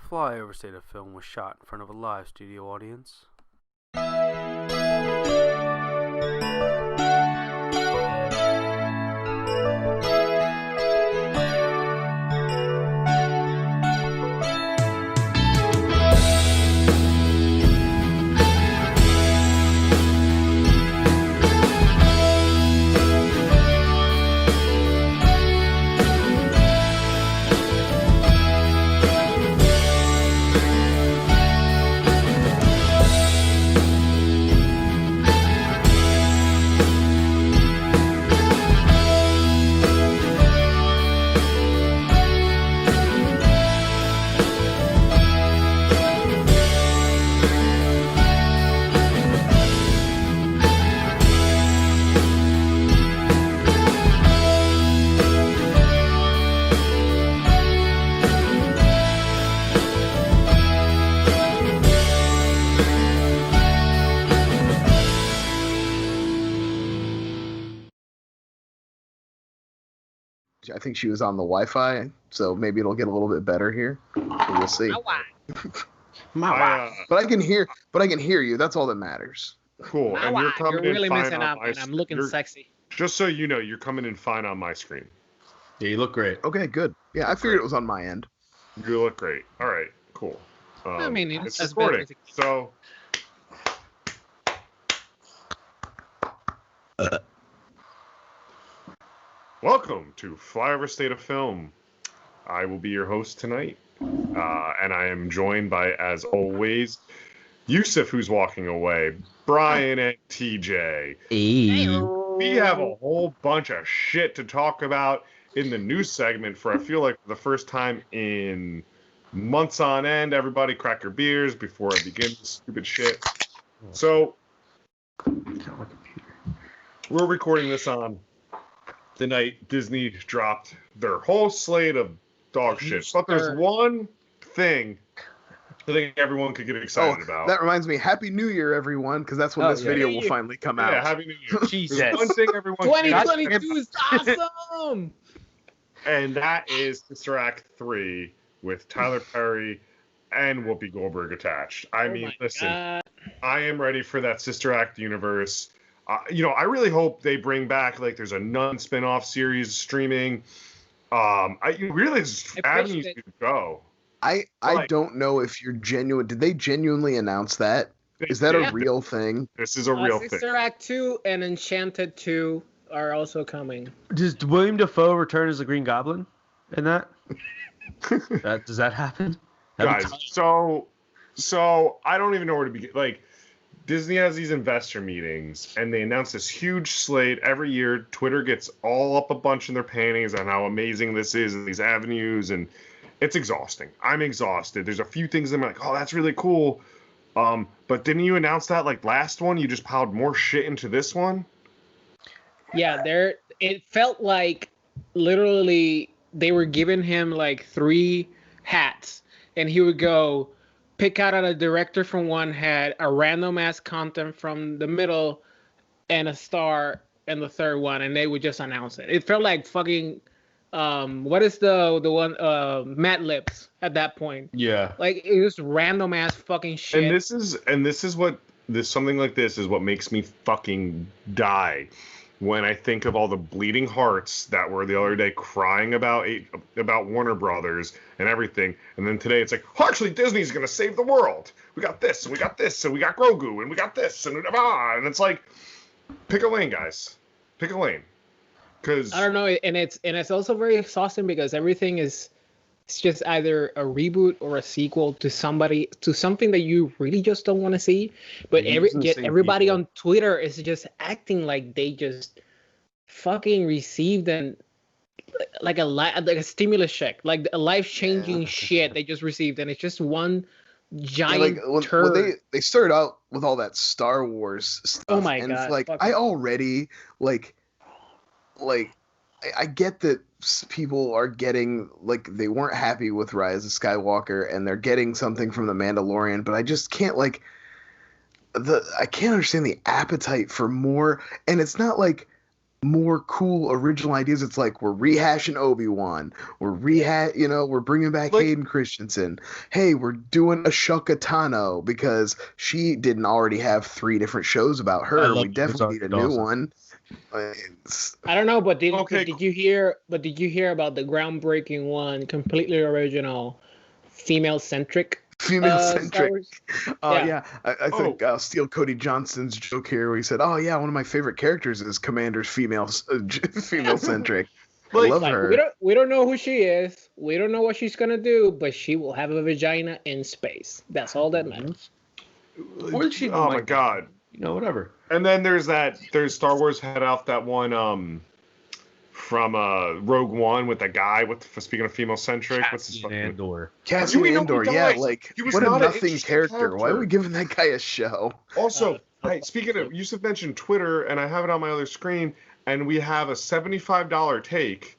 FlyOver State of Film was shot in front of a live studio audience. I think she was on the Wi-Fi, so maybe it'll get a little bit better here. We'll see. But I can hear you. That's all that matters. Cool. And you're coming in really fine missing on out, my and I'm looking sexy. Just so you know, you're coming in fine on my screen. Yeah, you look great. Okay, good. Yeah, I figured it was on my end. You look great. All right, cool. I mean, it's that's recording. better. So, welcome to FlyOver State of Film. I will be your host tonight, and I am joined by, as always, Yusuf, who's walking away, Brian and TJ. We have a whole bunch of shit to talk about in the news segment for, I feel like, the first time in months on end. Everybody crack your beers before I begin this stupid shit. So, we're recording this on the night Disney dropped their whole slate of dog shit. But there's one thing I think everyone could get excited about. That reminds me, Happy New Year, everyone, because that's when this video will finally come out. Yeah, Happy New Year. Jesus. There's one thing everyone 2022 is awesome! And that is Sister Act 3 with Tyler Perry and Whoopi Goldberg attached. I mean, listen, God. I am ready for that Sister Act universe. I really hope they bring back, like, there's a Nun spin-off series streaming. There's avenues to go. I don't know if you're genuine. Did they genuinely announce that? Is that a real thing? This is a real thing. Sister Act 2 and Enchanted 2 are also coming. Does William Dafoe return as the Green Goblin in that? Does that happen? Guys, so I don't even know where to begin. Like, Disney has these investor meetings, and they announce this huge slate every year. Twitter gets all up a bunch in their panties on how amazing this is and these avenues, and it's exhausting. I'm exhausted. There's a few things that I'm like, oh, that's really cool. But didn't you announce that, like, last one? You just piled more shit into this one? Yeah, it felt like literally they were giving him like 3 hats, and he would go pick out a director from one hat, a random ass content from the middle, and a star in the third one, and they would just announce it. It felt like fucking what is the one Mad Libs at that point? Yeah. Like, it was random ass fucking shit. And this is what something like this is what makes me fucking die when I think of all the bleeding hearts that were the other day crying about Warner Brothers and everything, and then today it's like, oh, actually Disney's gonna save the world. We got this, and we got this, and we got Grogu, and we got this, and it's like, pick a lane, guys, pick a lane, because I don't know, and it's also very exhausting because everything is, it's just either a reboot or a sequel to something that you really just don't want to see. But everybody on Twitter is just acting like they just fucking received like a stimulus check, like a life-changing shit they just received, and it's just one giant turd. When they started out with all that Star Wars stuff. Oh my and God! Like, I already I get that people are getting, like, they weren't happy with Rise of Skywalker, and they're getting something from The Mandalorian, but I just can't, like, I can't understand the appetite for more. And it's not like more cool original ideas. It's like we're rehashing Obi-Wan. We're bringing back Like- Hayden Christensen. Hey, we're doing Ashoka Tano because she didn't already have 3 different shows about I her. love We definitely need a Rosario new Dawson. one. It's I don't know, but Okay, did you hear? But did you hear about the groundbreaking one, completely original, female-centric Star female-centric. Wars? Yeah, I think Steele Cody Johnson's joke here where he said, "Oh yeah, one of my favorite characters is Commander's female-centric." I Like- love Like her. we don't know who she is. We don't know what she's gonna do, but she will have a vagina in space. That's all that matters. Or she Oh my might- god. Whatever. And then there's Star Wars had out that one from Rogue One with the guy speaking of female centric. What's his Cassian fucking Andor. Cassian we know Andor, he yeah, dies. like He was what a not an nothing interesting character. Why are character. we giving that guy a show? Also, speaking of, Yusuf mentioned Twitter, and I have it on my other screen, and we have a $75 take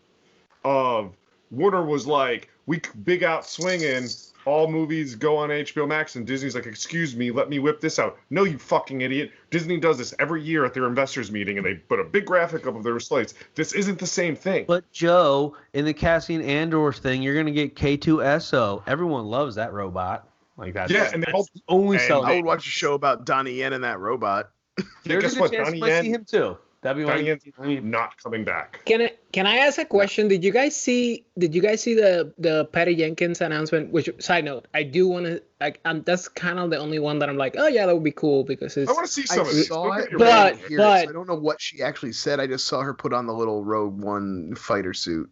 of Warner was like, we big out swinging, all movies go on HBO Max, and Disney's like, excuse me, let me whip this out. No, you fucking idiot. Disney does this every year at their investors meeting, and they put a big graphic up of their slates. This isn't the same thing. But Joe, in the Cassian Andor thing, you're gonna get K2SO. Everyone loves that robot. Like that. Yeah, and they all the only and selling. I would watch a show about Donnie Yen and that robot. There's guess a good what? chance Donnie you might see Yen, him too. That'd be Donnie like. Yen's not coming back. Can I ask a question? Did you guys see the Patty Jenkins announcement? Which, side note, I do want to. That's kind of the only one that I'm like, oh yeah, that would be cool because it's. I want to see some I of these. saw Don't it, get me but I wrong. didn't hear it, but- so I don't know what she actually said. I just saw her put on the little Rogue One fighter suit.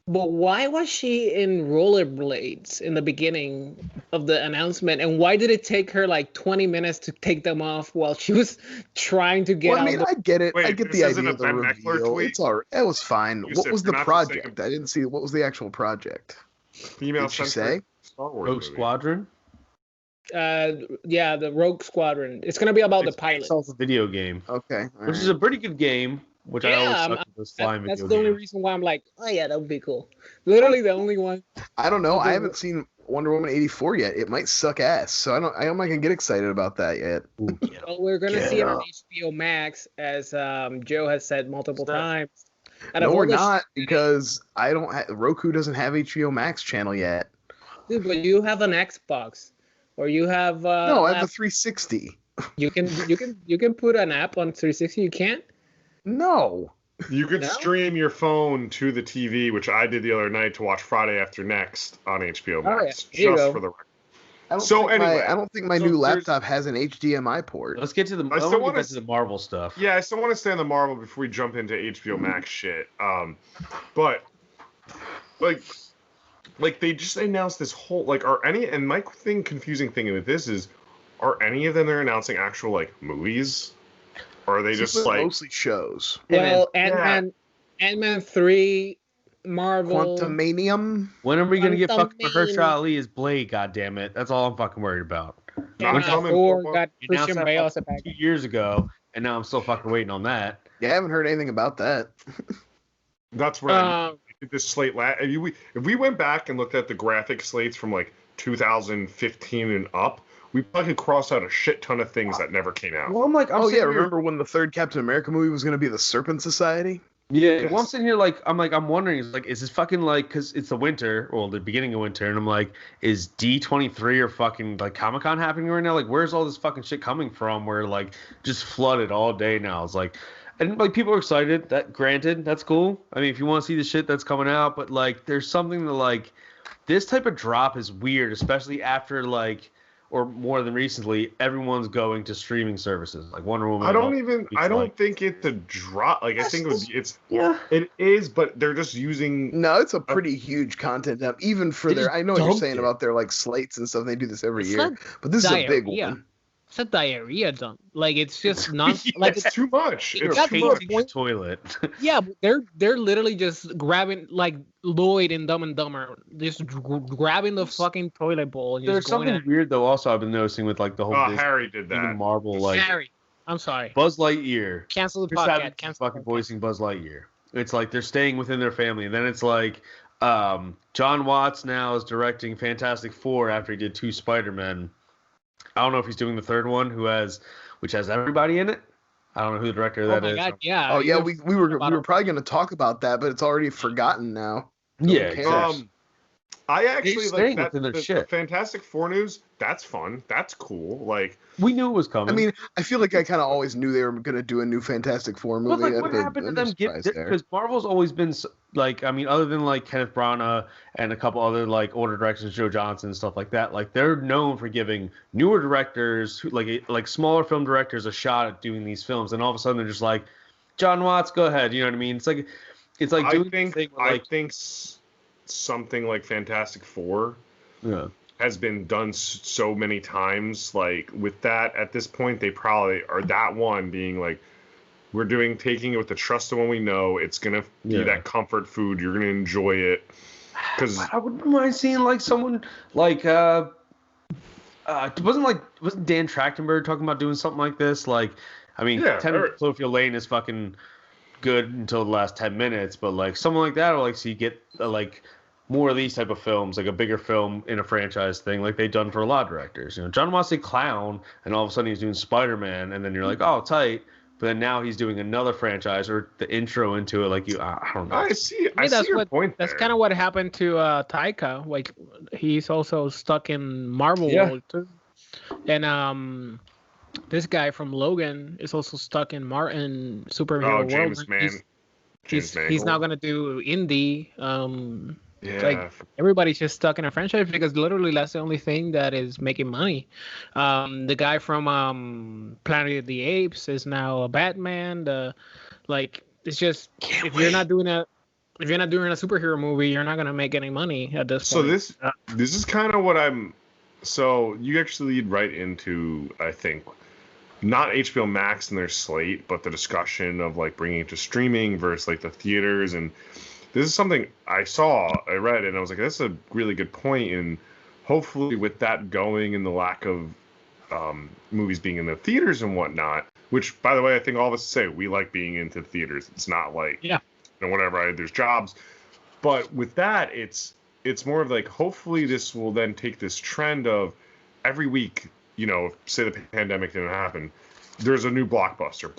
But why was she in rollerblades in the beginning of the announcement, and why did it take her like 20 minutes to take them off while she was trying to get Well, I out? mean, I get it. Wait, I get this the isn't idea a of the Ben Meckler reveal. tweet? It's all right. That was fine. Yusuf, What was you're the not project? mistaken. I didn't see. What was the actual project? Female Did she say? Star Wars Rogue movie. Squadron. Yeah, the Rogue Squadron. It's gonna be about the pilot. It's also a video game, Okay. which is a pretty good game. Which I always Yeah, suck at those flying That's video the only games. reason why I'm like, oh yeah, that would be cool. Literally the only one. I don't know. I haven't seen Wonder Woman 84 yet. It might suck ass. So I'm not gonna get excited about that yet. Ooh, yeah. Well, we're gonna Get see it on up. HBO Max, as Joe has said multiple Stop. times. Out of No, all we're the not because I don't. Roku doesn't have HBO Max channel yet. Dude, but you have an Xbox, or you have No, I an have a app. 360. You can put an app on 360. You can't. No. You could No? stream your phone to the TV, which I did the other night to watch Friday After Next on HBO Oh, yeah. Max. There you Just go. for the record. I don't So think anyway, I don't think my so new there's- laptop has an HDMI port. Let's get to the. I I still want to wanna get back to the Marvel stuff. Yeah, I still want to stay on the Marvel before we jump into HBO Max shit. But like they just announced this whole are any, and my confusing thing with this is, are any of them they're announcing actual like movies, or are they just They're like mostly shows. Well, Yeah. Ant-Man 3, Marvel. Quantumanium. When are we gonna get fucking Quantumania. Mahershala Ali as Blade? God damn it! That's all I'm fucking worried about. Not and coming Thor for- got You announced Christian that Bale as a fucking package. 2 years ago, and now I'm still fucking waiting on that. Yeah, I haven't heard anything about that. that's what I Um, did this slate if we went back and looked at the graphic slates from like 2015 and up, we probably could cross out a shit ton of things that never came out. Well, I'm like, Oh yeah, remember when the third Captain America movie was going to be the Serpent Society? Yeah, Yes. well, I'm sitting here I'm wondering, is this fucking because it's the winter, or the beginning of winter, and I'm like, is D23 or fucking like Comic-Con happening right now? Like, where's all this fucking shit coming from? Where like just flooded all day now. It's like, and like people are excited. That granted, that's cool. I mean, if you want to see the shit that's coming out, but like, there's something to like, this type of drop is weird, especially after like, or more than recently, everyone's going to streaming services like Wonder Woman. I and all- don't like- think it's a drop. Like I think Yeah. it is, but they're just using. No, it's a pretty huge content dump, even for They their. just I know what you're dumped saying it. about their like slates and stuff. They do this every It's year, not but this is a big diarrhea. one. It's a diarrhea dump. Like it's just not like It's too much. It It's got too to a much. point- Toilet. yeah, but they're literally just grabbing like Lloyd and Dumb and Dumber, just grabbing the fucking toilet bowl and There's just going something weird though. Also, I've been noticing with like the whole Oh, Disney, Harry did even that. Marvel, like Harry, I'm sorry. Buzz Lightyear. Cancel the Chris podcast. Evans is Cancel the fucking podcast. voicing Buzz Lightyear. It's like they're staying within their family, and then it's like John Watts now is directing Fantastic Four after he did 2 Spider-Men. I don't know if he's doing the third one, which has everybody in it. I don't know who the director of Oh that my is. god, yeah. Oh yeah, you're we were about probably going to talk about that, but it's already forgotten now. No one Yeah, cares. exactly. I actually like staying that. within their The shit. Fantastic Four news. That's fun. That's cool. Like, We knew it was I coming. mean, I feel like I kind of always knew they were going to do a new Fantastic Four But movie. like, what happened to I'm them? surprised there. Because Marvel's always been like, I mean, other than like Kenneth Branagh and a couple other like older directors, Joe Johnson and stuff like that. Like, they're known for giving newer directors, like smaller film directors, a shot at doing these films, and all of a sudden they're just like, John Watts, go ahead. You know what I mean? It's like I doing think this thing where, like, something like Fantastic Four yeah. has been done so many times. Like with that, at this point, they probably are that one being like, we're taking it with the trust of one we know. It's gonna be that comfort food. You're gonna enjoy it. Because I wouldn't mind seeing like someone like wasn't Dan Trachtenberg talking about doing something like this? Like, I mean, Yeah, 10 Cloverfield Lane is fucking good until the last 10 minutes, but like someone like that, or like, so you get like more of these type of films, like a bigger film in a franchise thing, like they've done for a lot of directors. You know, John Watts did Clown, and all of a sudden he's doing Spider-Man, and then you're like, oh, tight. But then now he's doing another franchise or the intro into it. Like, I don't know. I see your point. That's there. kind of what happened to Taika. Like, he's also stuck in Marvel Yeah. world too. And this guy from Logan is also stuck in Martin superhero world. James He's now gonna do indie. Yeah. Like, everybody's just stuck in a franchise because literally that's the only thing that is making money. The guy from Planet of the Apes is now a Batman. Like, it's just if you're not doing a superhero movie, you're not gonna make any money at this point. So this is kind of what I'm. So you actually lead right into, I think, not HBO Max and their slate, but the discussion of like bringing it to streaming versus like the theaters. And this is something I read, and I was like, that's a really good point. And hopefully with that going and the lack of movies being in the theaters and whatnot, which, by the way, I think all of us say we like being into theaters. It's not like, whatever, there's jobs. But with that, it's more of like, hopefully this will then take this trend of every week, say the pandemic didn't happen, there's a new blockbuster.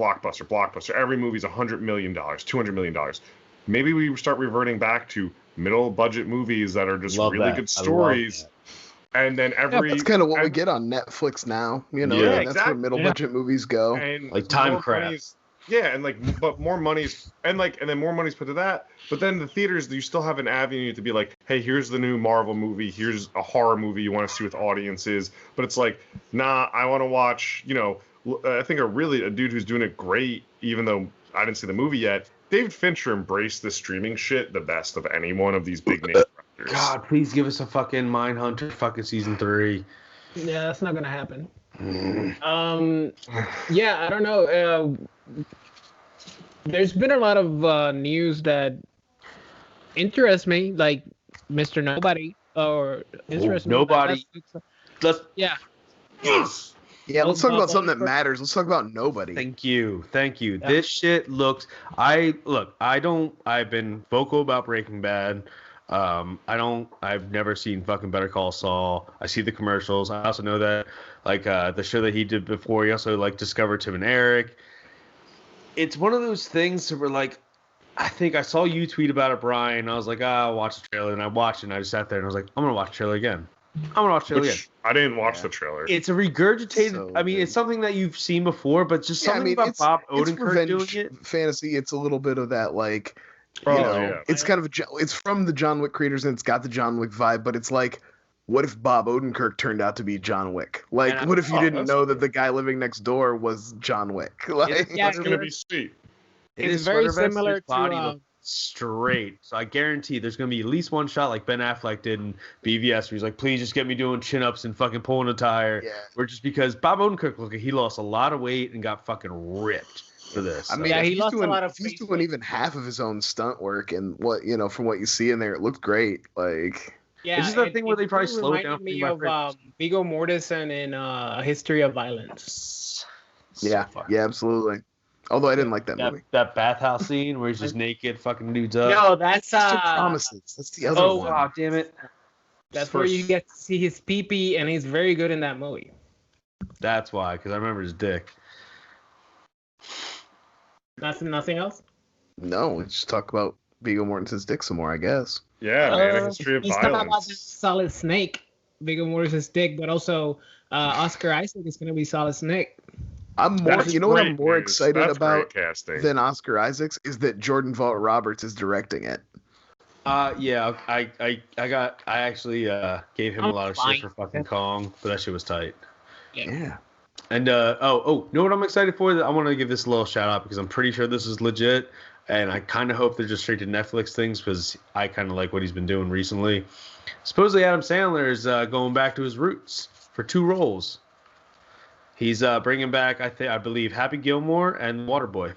Every movie's $100 million, $200 million. Maybe we start reverting back to middle budget movies that are just good stories. And then that's kind of what we get on Netflix now. That's where middle budget movies go. And like Timecraft. Yeah, and but more money's and then more money's put to that. But then the theaters, you still have an avenue to be like, hey, here's the new Marvel movie, here's a horror movie you want to see with audiences. But it's like, nah, I want to watch. I think a dude who's doing it great, even though I didn't see the movie yet. David Fincher embraced the streaming shit the best of any one of these big name directors. God, please give us a fucking Mindhunter fucking season 3. Yeah, that's not gonna happen. Yeah, I don't know. There's been a lot of news that interest me, like Mr. Nobody, or interest me. Nobody. Yeah. Yes. Yeah, let's talk about something that matters. Let's talk about Nobody. Thank you. Yeah. This shit looks. I've been vocal about Breaking Bad. I've never seen fucking Better Call Saul. I see the commercials. I also know that, like, the show that he did before, he also, like, discovered Tim and Eric. It's one of those things where, like, I think I saw you tweet about it, Brian. I was like, I'll watch the trailer. And I watched it, and I just sat there and I was like, I'm going to watch the trailer again. I didn't watch the trailer. It's a regurgitated. It's something that you've seen before, but just something about Bob Odenkirk doing it. Fantasy. It's a little bit of that, like, yeah. It's kind of it's from the John Wick creators, and it's got the John Wick vibe. But it's like, what if Bob Odenkirk turned out to be John Wick? Like, what if you didn't know that the guy living next door was John Wick? Like, it's gonna be sweet. It's very similar to straight. So I guarantee there's going to be at least one shot like Ben Affleck did in BVS where he's like, please just get me doing chin-ups and fucking pulling a tire. Yeah. Or just because Bob Odenkirk, look, he lost a lot of weight and got fucking ripped for this. I mean, yeah, he lost a lot of he's doing even half of his own stunt work, and from what you see in there, it looked great. Like, yeah, it's just that thing where they probably slowed down. Me of Viggo Mortensen in A History of Violence. Yeah, absolutely. Although I didn't like that movie. That bathhouse scene where he's just naked, fucking dudes up. No, that's Promises. That's the other one. Oh, wow, damn it. That's where you get to see his pee-pee, and he's very good in that movie. That's why, because I remember his dick. Nothing else. No, let's just talk about Viggo Mortensen's dick some more, I guess. Yeah, man, a history of Let's talk about violence. the Solid Snake, Viggo Mortensen's dick, but also Oscar Isaac is going to be Solid Snake. I'm more. That's You know what great I'm more news. excited That's about great casting. than Oscar Isaacs is that Jordan Vogt Roberts is directing it. Yeah, I actually gave him a lot of shit for fucking Kong, but that shit was tight. Yeah. And you know what I'm excited for? I want to give this a little shout out because I'm pretty sure this is legit, and I kind of hope they're just straight to Netflix things because I kind of like what he's been doing recently. Supposedly Adam Sandler is going back to his roots for 2 roles. He's bringing back, I believe, Happy Gilmore and Waterboy.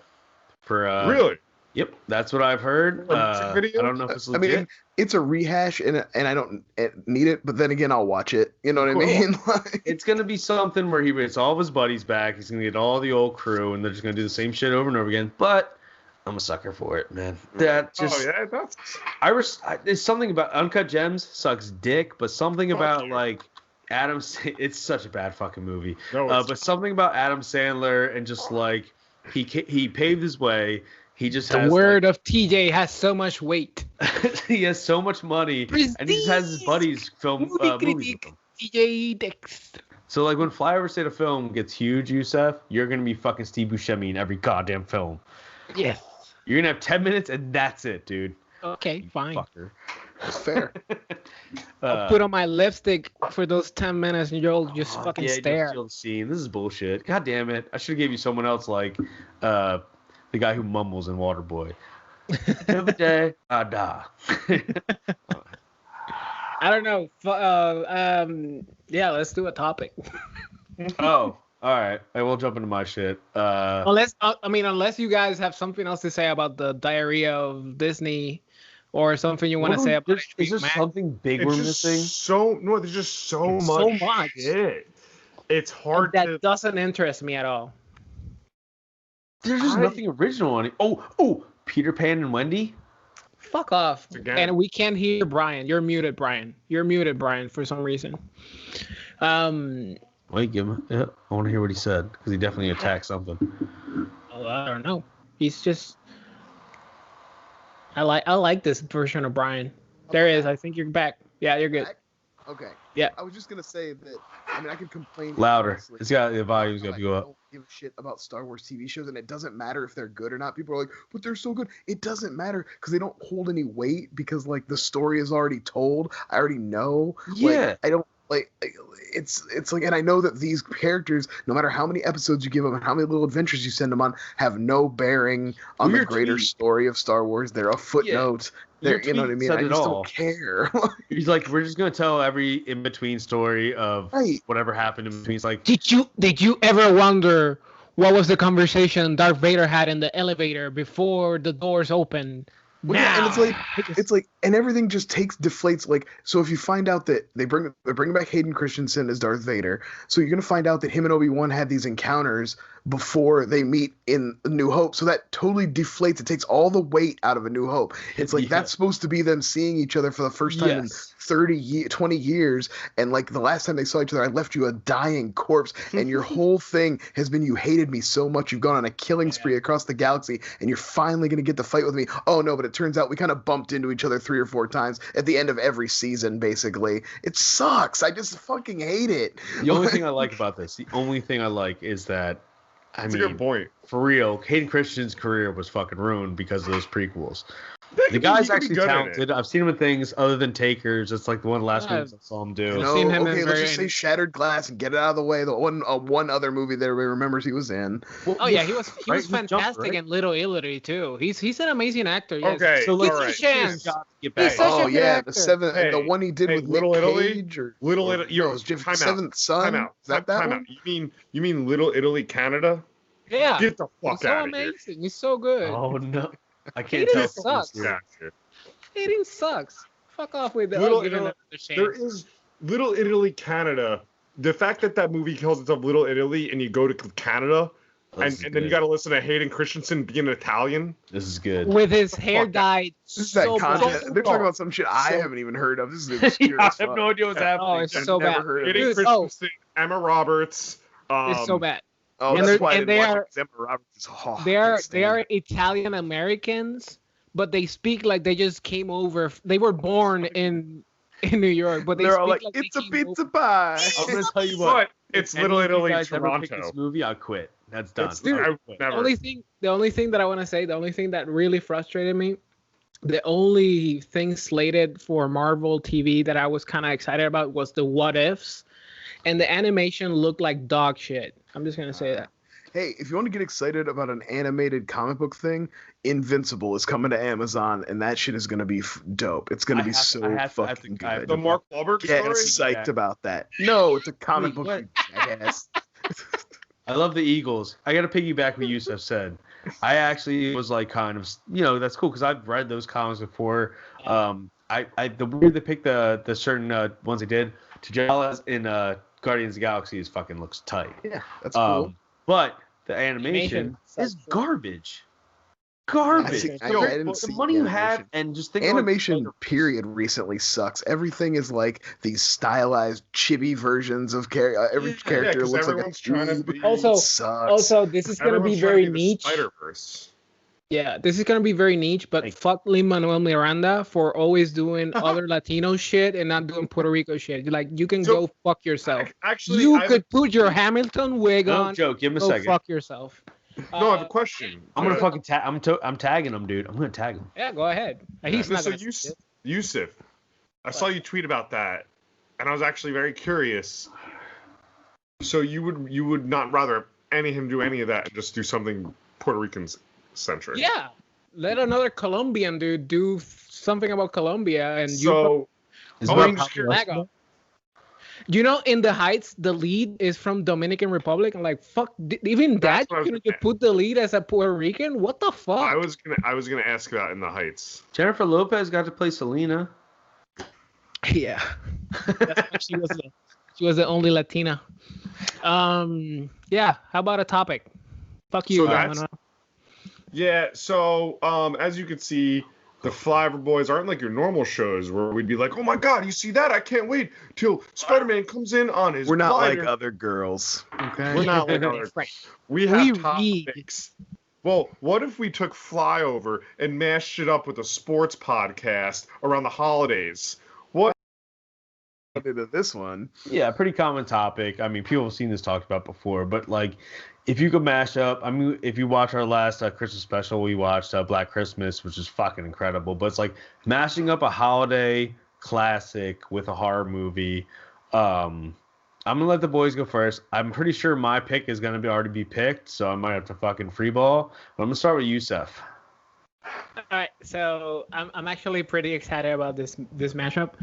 For Really? Yep, that's what I've heard. I don't know if it's legit. I mean, it's a rehash, and I don't need it, but then again, I'll watch it. You know what I mean? It's gonna be something where he gets all of his buddies back. He's gonna get all the old crew, and they're just gonna do the same shit over and over again. But I'm a sucker for it, man. That just it's something about Uncut Gems sucks dick, but something about like Adam. It's such a bad fucking movie. No, but something about Adam Sandler and just like he paved his way. He just The has, word of TJ has so much weight. he has so much money, and he just has his buddies film movies with him. TJ Dix. So like when FlyOver State of Film gets huge, Yusef, you're gonna be fucking Steve Buscemi in every goddamn film. Yes. You're gonna have 10 minutes and that's it, dude. Okay, fine. Fucker. It's fair. I'll put on my lipstick for those 10 minutes and you'll just fucking stare. You'll see. This is bullshit. God damn it. I should have gave you someone else like the guy who mumbles in Waterboy. Every day I die. I don't know. Yeah, let's do a topic. Oh, all right. I will jump into my shit. Unless you guys have something else to say about the diarrhea of Disney, or something you want to say about it. Is there something big we're missing? There's just so much shit. It's hard that doesn't interest me at all. There's just nothing original on it. Oh, Peter Pan and Wendy? Fuck off. And we can't hear Brian. You're muted, Brian. For some reason. Wait, give him. Yeah, I want to hear what he said because he definitely attacked something. Oh, I don't know. He's just. I like this version of Brian. There is. I think you're back. Yeah, you're good. Back? Okay. Yeah. I was just gonna say that. I mean, I could complain. Louder. Honestly. It's got the volume's got to go I up. don't give a shit about Star Wars TV shows, and it doesn't matter if they're good or not. People are like, but they're so good. It doesn't matter because they don't hold any weight because like the story is already told. I already know. Yeah. Like, I don't like. It's like, and I know that these characters, no matter how many episodes you give them and how many little adventures you send them on, have no bearing on the greater story of Star Wars. They're a footnote. They're, you know what I mean? I just don't care. He's like, we're just gonna tell every in between story of whatever happened in between. It's like, did you ever wonder what was the conversation Darth Vader had in the elevator before the doors opened? Well, yeah, and it's like, and everything just deflates. Like, so if you find out that they're bringing back Hayden Christensen as Darth Vader, so you're gonna find out that him and Obi-Wan had these encounters before they meet in A New Hope. So that totally deflates. It takes all the weight out of A New Hope. It's like that's supposed to be them seeing each other for the first time in 20 years, and like the last time they saw each other, I left you a dying corpse, and your whole thing has been you hated me so much, you've gone on a killing spree across the galaxy, and you're finally gonna get to fight with me. Oh no, but it turns out we kind of bumped into each other 3 or 4 times at the end of every season, basically. It sucks. I just fucking hate it. The only thing I like about this, is that, That's a good point. For real, Hayden Christensen's career was fucking ruined because of those prequels. The guy's actually talented. I've seen him in things other than Takers. It's like the one last movies I saw him do. No, okay, let's just say Shattered Glass and get it out of the way. The one other movie that everybody remembers he was in. Oh yeah, he was fantastic in Little Italy too. He's an amazing actor. Yes. Okay, so let's a chance. The one he did with Little Nick Italy. Cage or Little Italy. Seventh Son. Time out. Is that one? You mean Little Italy, Canada? Yeah. Get the fuck out of here. He's so amazing. He's so good. Oh no. I can't tell. Sucks. Gotcha. Hayden sucks. Fuck off with that. Little Italy. There is Little Italy, Canada. The fact that movie calls itself Little Italy and you go to Canada and then you got to listen to Hayden Christensen being Italian. This is good. With his hair dyed. This is that content. They're talking about some shit I haven't even heard of. This is obscure. I have no idea what's happening. Oh, it's so bad. Hayden Christensen, Emma Roberts. It's so bad. Oh, And that's they're- why I and didn't they watch are- it, 'cause Emma Roberts is hot. they are Italian Americans, but they speak like they just came over. They were born in New York, but they They're speak all like, like it's they a came pizza over. pie. I'm gonna tell you what. But it's if any Little of you Italy, guys ever pick Toronto. this movie, I'll quit. That's done. It's, Dude, I would The never. only thing that I want to say, the only thing that really frustrated me, the only thing slated for Marvel TV that I was kind of excited about was the what ifs, and the animation looked like dog shit. I'm just gonna say that. Hey, if you want to get excited about an animated comic book thing, Invincible is coming to Amazon, and that shit is going to be dope. It's going to be fucking good. The Mark Wahlberg Get story. psyched about that. No, it's a comic book, what? you jackass. I love the Eagles. I got to piggyback what Yusuf said. I actually was like kind of, that's cool because I've read those comics before. The weird they picked the certain ones they did. T'Challa's in Guardians of the Galaxy fucking looks tight. Yeah, that's cool. But the animation is garbage. Garbage. I didn't The see money you have animation. and just think Animation about period recently sucks. Everything is like these stylized chibi versions of every character 'cause looks like a everyone's trying to be. Also, It sucks. Also, this is gonna Everyone's be trying very to the niche. Spider-Verse. Yeah, this is gonna be very niche, but fuck Lin-Manuel Miranda for always doing other Latino shit and not doing Puerto Rico shit. Like, you can So, go fuck yourself. Actually, You I have could put your Hamilton wig no on. joke. Give him a Go second. fuck yourself. no, I have a question. I'm gonna fucking tag. I'm tagging him, dude. I'm gonna tag him. Yeah, go ahead. He's not So gonna. see it. Yusuf, I saw you tweet about that, and I was actually very curious. So you would not rather him do any of that and just do something Puerto Rican centric? Yeah, let another Colombian dude do something about Colombia, and So Is Oh, that I'm how just it curious. works? you know, in the Heights, the lead is from Dominican Republic. I'm like, fuck, even that That's what I you was can gonna- put the lead as a Puerto Rican? What the fuck? I was gonna ask about In the Heights. Jennifer Lopez got to play Selena. Yeah, that's why she was the only Latina. Yeah. How about a topic? Fuck you, So that's- Manuel. Yeah. So as you can see, the FlyOver Boys aren't like your normal shows where we'd be like, oh my god, you see that? I can't wait till Spider-Man comes in on his. We're not glider." like other girls. Okay. We're not like other. Right. We have We topics. Well, what if we took FlyOver and mashed it up with a sports podcast around the holidays? What? Into this one. Yeah, pretty common topic. I mean, people have seen this talked about before, but like, if you could mash up, I mean, if you watch our last Christmas special, we watched Black Christmas, which is fucking incredible. But it's like mashing up a holiday classic with a horror movie. I'm gonna let the boys go first. I'm pretty sure my pick is gonna already be picked, so I might have to fucking freeball. But I'm gonna start with Yusuf. All right, so I'm actually pretty excited about this mashup,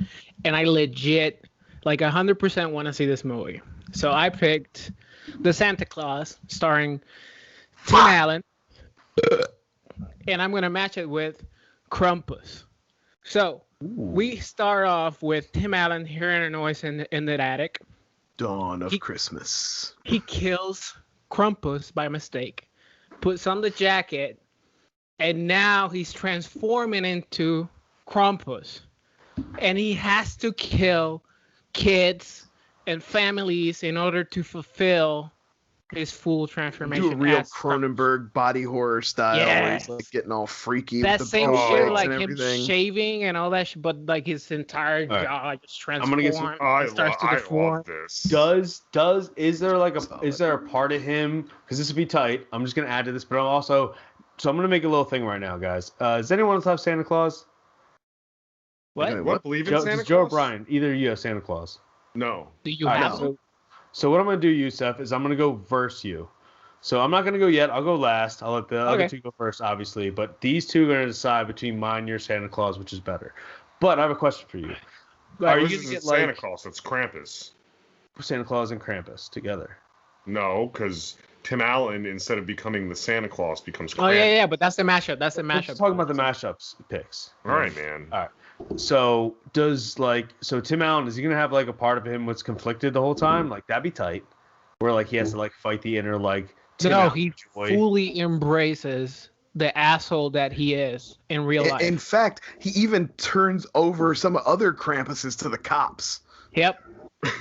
and I legit, like 100% want to see this movie. So I picked The Santa Claus, starring Tim Allen, and I'm gonna match it with Krampus. So we start off with Tim Allen hearing a noise in the attic. Dawn of Christmas. He kills Krampus by mistake, puts on the jacket, and now he's transforming into Krampus. And he has to kill kids and families in order to fulfill his full transformation. Do a real as Krampus. Cronenberg body horror style where Yes. he's like getting all freaky That with the same bullets shit, like and him everything. shaving and all that shit, but like his entire right. jaw just I'm transforms. gonna get some- I starts to love deform. this. Is there a part of him, because this would be tight, I'm just gonna add to this, but I'm gonna make a little thing right now, guys. Does anyone else have Santa Claus? What? Okay, What? Believe in Joe, Santa does Joe or Claus? Brian, either of you have Santa Claus? No. Do you All right, have? So what I'm gonna do, Yusuf, is I'm gonna go verse you. So I'm not gonna go yet. I'll go last. I'll let the other two go first, obviously. But these two are gonna decide between mine and your Santa Claus, which is better. But I have a question for you. Are you This gonna isn't get Santa like Claus? It's Krampus. Santa Claus and Krampus together? No, because Tim Allen, instead of becoming the Santa Claus, becomes Krampus. Oh yeah, but that's the mashup. That's the We're mashup. just talking about the mashups picks. All right, man. All right. So Tim Allen, is he gonna have like a part of him that's conflicted the whole time? Like that'd be tight. Where like he has to like fight the inner like Tim No, Allen he joy. fully embraces the asshole that he is in real life. In fact, he even turns over some other Krampuses to the cops. Yep.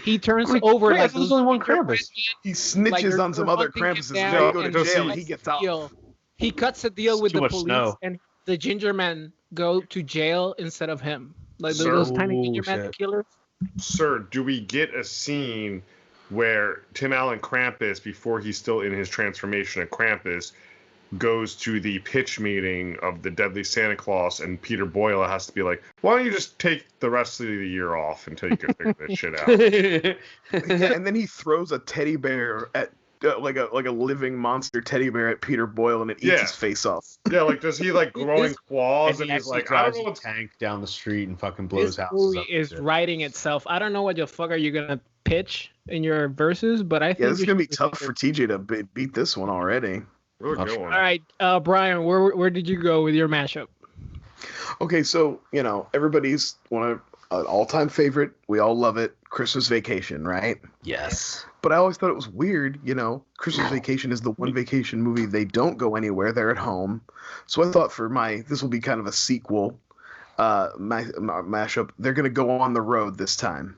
he turns over like there's only one Krampus. He snitches on some other Krampuses. They go to jail. He gets out. He cuts a deal with too the much police, snow. and the ginger men go to jail instead of him. Like Sir. those tiny ginger men shit. killers. Sir, do we get a scene where Tim Allen Krampus, before he's still in his transformation of Krampus, goes to the pitch meeting of the Deadly Santa Claus, and Peter Boyle has to be like, why don't you just take the rest of the year off until you can figure this shit out? Yeah, and then he throws a teddy bear at like a living monster teddy bear at Peter Boyle, and it eats his face off. Yeah, like does he like growing claws and he's like, I don't know a what's tank down the street and fucking blows This houses movie up. is writing itself. I don't know what the fuck are you gonna pitch in your verses, but I think Yeah, this is you gonna be should- tough for TJ to beat this one already. We're going. All right, Brian, where did you go with your mashup? Okay, so everybody's one of an all-time favorite. We all love it. Christmas Vacation, right? Yes. But I always thought it was weird. Christmas Vacation is the one vacation movie they don't go anywhere. They're at home. So I thought this will be kind of a sequel mashup. They're gonna go on the road this time,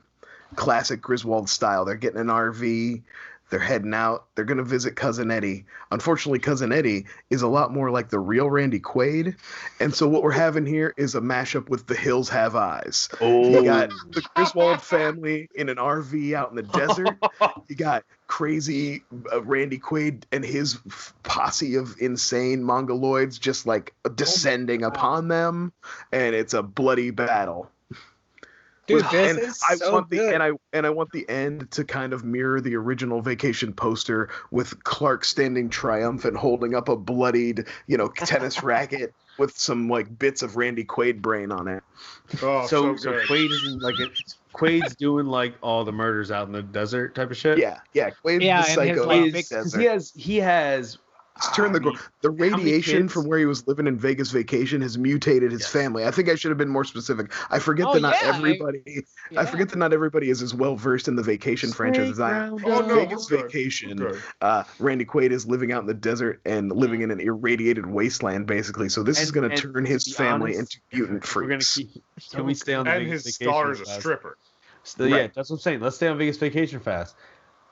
classic Griswold style. They're getting an RV. They're heading out. They're going to visit Cousin Eddie. Unfortunately, Cousin Eddie is a lot more like the real Randy Quaid. And so what we're having here is a mashup with The Hills Have Eyes. You got the Griswold family in an RV out in the desert. You got crazy Randy Quaid and his posse of insane mongoloids just like descending upon them. And it's a bloody battle. Dude, And this is I so want good. I want the end to kind of mirror the original Vacation poster with Clark standing triumphant, holding up a bloodied, tennis racket with some like bits of Randy Quaid brain on it. Oh, So good. Quaid isn't like Quaid's doing like all the murders out in the desert type of shit. Yeah, Quaid's Yeah, the and his, psycho. like, in the big- desert. He has. It's turned the many radiation kids? from where he was living in Vegas Vacation has mutated his family. I think I should have been more specific. I forget that not everybody. I forget that not everybody is as well versed in the Vacation franchise as I am. Oh, no, Vegas we're good. Vacation. We're good. Randy Quaid is living out in the desert and living in an irradiated wasteland, basically. So this is going to And turn his to be family honest, into mutant We're gonna freaks. keep. Can we stay on the And Vegas his Vacation star is a fast? stripper. Yeah, Right. that's what I'm saying. Let's stay on Vegas Vacation fast.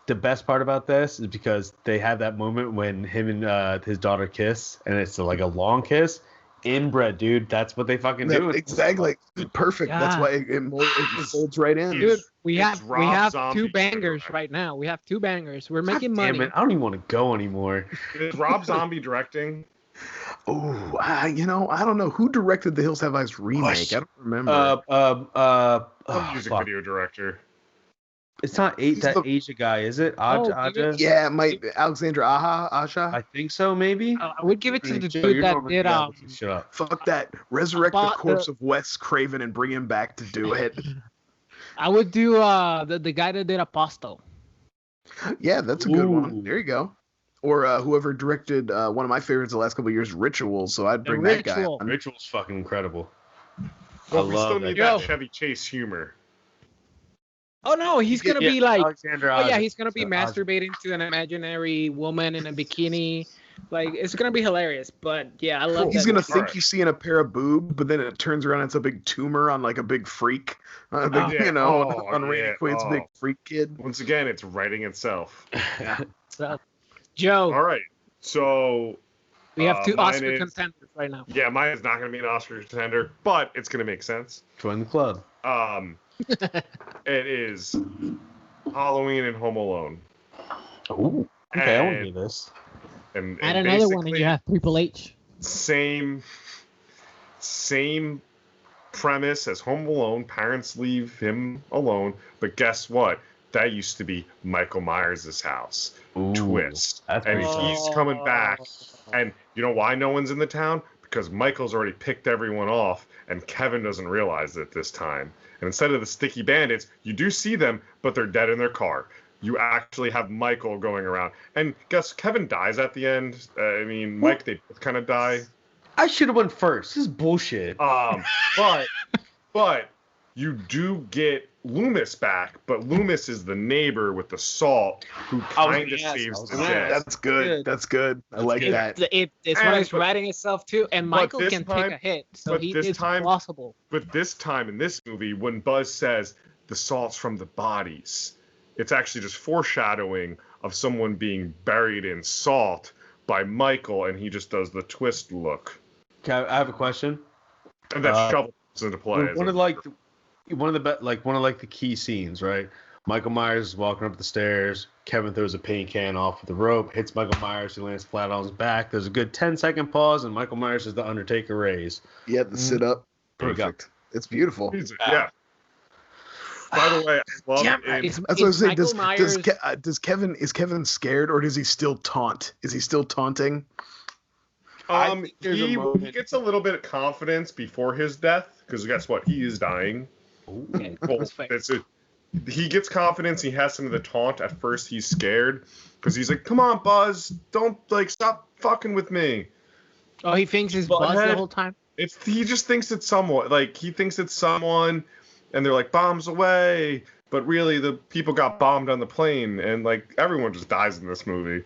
The best part about this is because they have that moment when him and his daughter kiss, and it's like a long kiss. Inbred, dude. That's what they fucking do. Exactly. Perfect. That's Yeah. why it folds right in. Dude, we It's have Rob Zombie two bangers shit. right now. We have two bangers. We're God making damn money. it! I don't even want to go anymore. Is Rob Zombie directing? Oh, I don't know who directed the Hills Have Eyes remake. I don't remember. Music Fuck. video director. It's not He's that the- Asia guy, is it? Oh, Aja? Yeah, it might be Alexandra Asha. I think so, maybe. I would give it to the Joe, dude you're that normally did the guy that shut up. Fuck that. Resurrect the About corpse the- of Wes Craven and bring him back to do it. I would do the guy that did Apostle. Yeah, that's a good one. Ooh. There you go. Or whoever directed one of my favorites the last couple of years, Rituals. So I'd The bring that guy. Ritual. on. Ritual's fucking incredible. Well, I we love still that need guy. that Chevy Chase humor. Oh no, he's gonna Yeah, be like, Alexander oh yeah, Aja. he's gonna be masturbating to an imaginary woman in a bikini. Like it's gonna be hilarious. But yeah, I love. He's that gonna movie. think Alright. he's seeing a pair of boob, but then it turns around and it's a big tumor on like a big freak. Yeah. On Randy Yeah. Quaid's big freak kid. Once again, it's writing itself. So, Joe, All right. So, we have two mine Oscar is- contenders right now. yeah, mine is not going to be an Oscar contender, but it's going to make sense. Join the club. It is Halloween and Home Alone. Ooh. Okay, I want to And- do this. And Add another one, and basically you have Triple H. same premise as Home Alone. Parents leave him alone, but guess what? That used to be Michael Myers' house. Ooh, Twist. that's And pretty he's coming back. And you know why no one's in the town? Because Michael's already picked everyone off, and Kevin doesn't realize it this time. And instead of the sticky bandits, you do see them, but they're dead in their car. You actually have Michael going around. And guess Kevin dies at the end. Mike, they both kind of die. I should have went first. This is bullshit. But you do get Loomis back, but Loomis is the neighbor with the salt who kind of saves the day. That's good. That's good. I like good. that. It's And- what it's writing itself too, and Michael this can time- take a hit, so but he this is time- plausible. But this time in this movie, when Buzz says, the salt's from the bodies. It's actually just foreshadowing of someone being buried in salt by Michael, and he just does the twist look. Okay, I have a question. And that shovel comes into play. One of the key scenes, right? Michael Myers is walking up the stairs. Kevin throws a paint can off with the rope, hits Michael Myers. He lands flat on his back. There's a good 10-second pause, and Michael Myers does the Undertaker raise. Yeah, the sit up. There you go. Perfect. It's beautiful. Yeah. By the way, I love That's what I was saying. Myers... Is Kevin scared, or does he still taunt? Is he still taunting? He gets a little bit of confidence before his death, because guess what? He is dying. Okay, he gets confidence. He has some of the taunt. At first, he's scared because he's like, "Come on, Buzz, don't stop fucking with me." Oh, he thinks it's Buzz the whole time. He just thinks it's someone. He thinks it's someone, and they're like bombs away. But really, the people got bombed on the plane, and everyone just dies in this movie.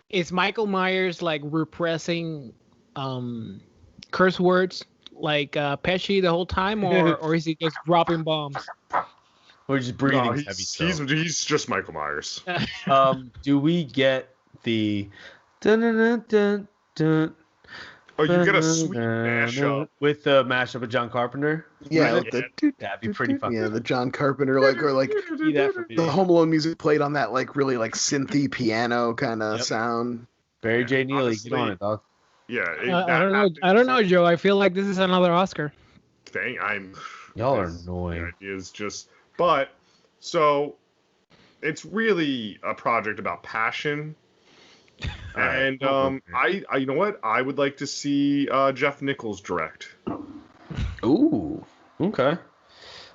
Is Michael Myers repressing curse words like Pesci the whole time, or is he just dropping bombs? Or just breathing No, heavy stuff? He's just Michael Myers. Do we get the dun dun dun dun dun? Oh, you get a sweet mashup with the mashup of John Carpenter. Yeah, that'd be pretty fucking. Yeah, the John Carpenter the Home Alone music played on that really synthy piano kind of sound. Barry J. Neely, honestly, get on it, dog. Yeah, I don't know, Joe. I feel like this is another Oscar. Y'all are annoying. Is just, but so it's really a project about passion. And I you know what? I would like to see Jeff Nichols direct. Ooh, okay.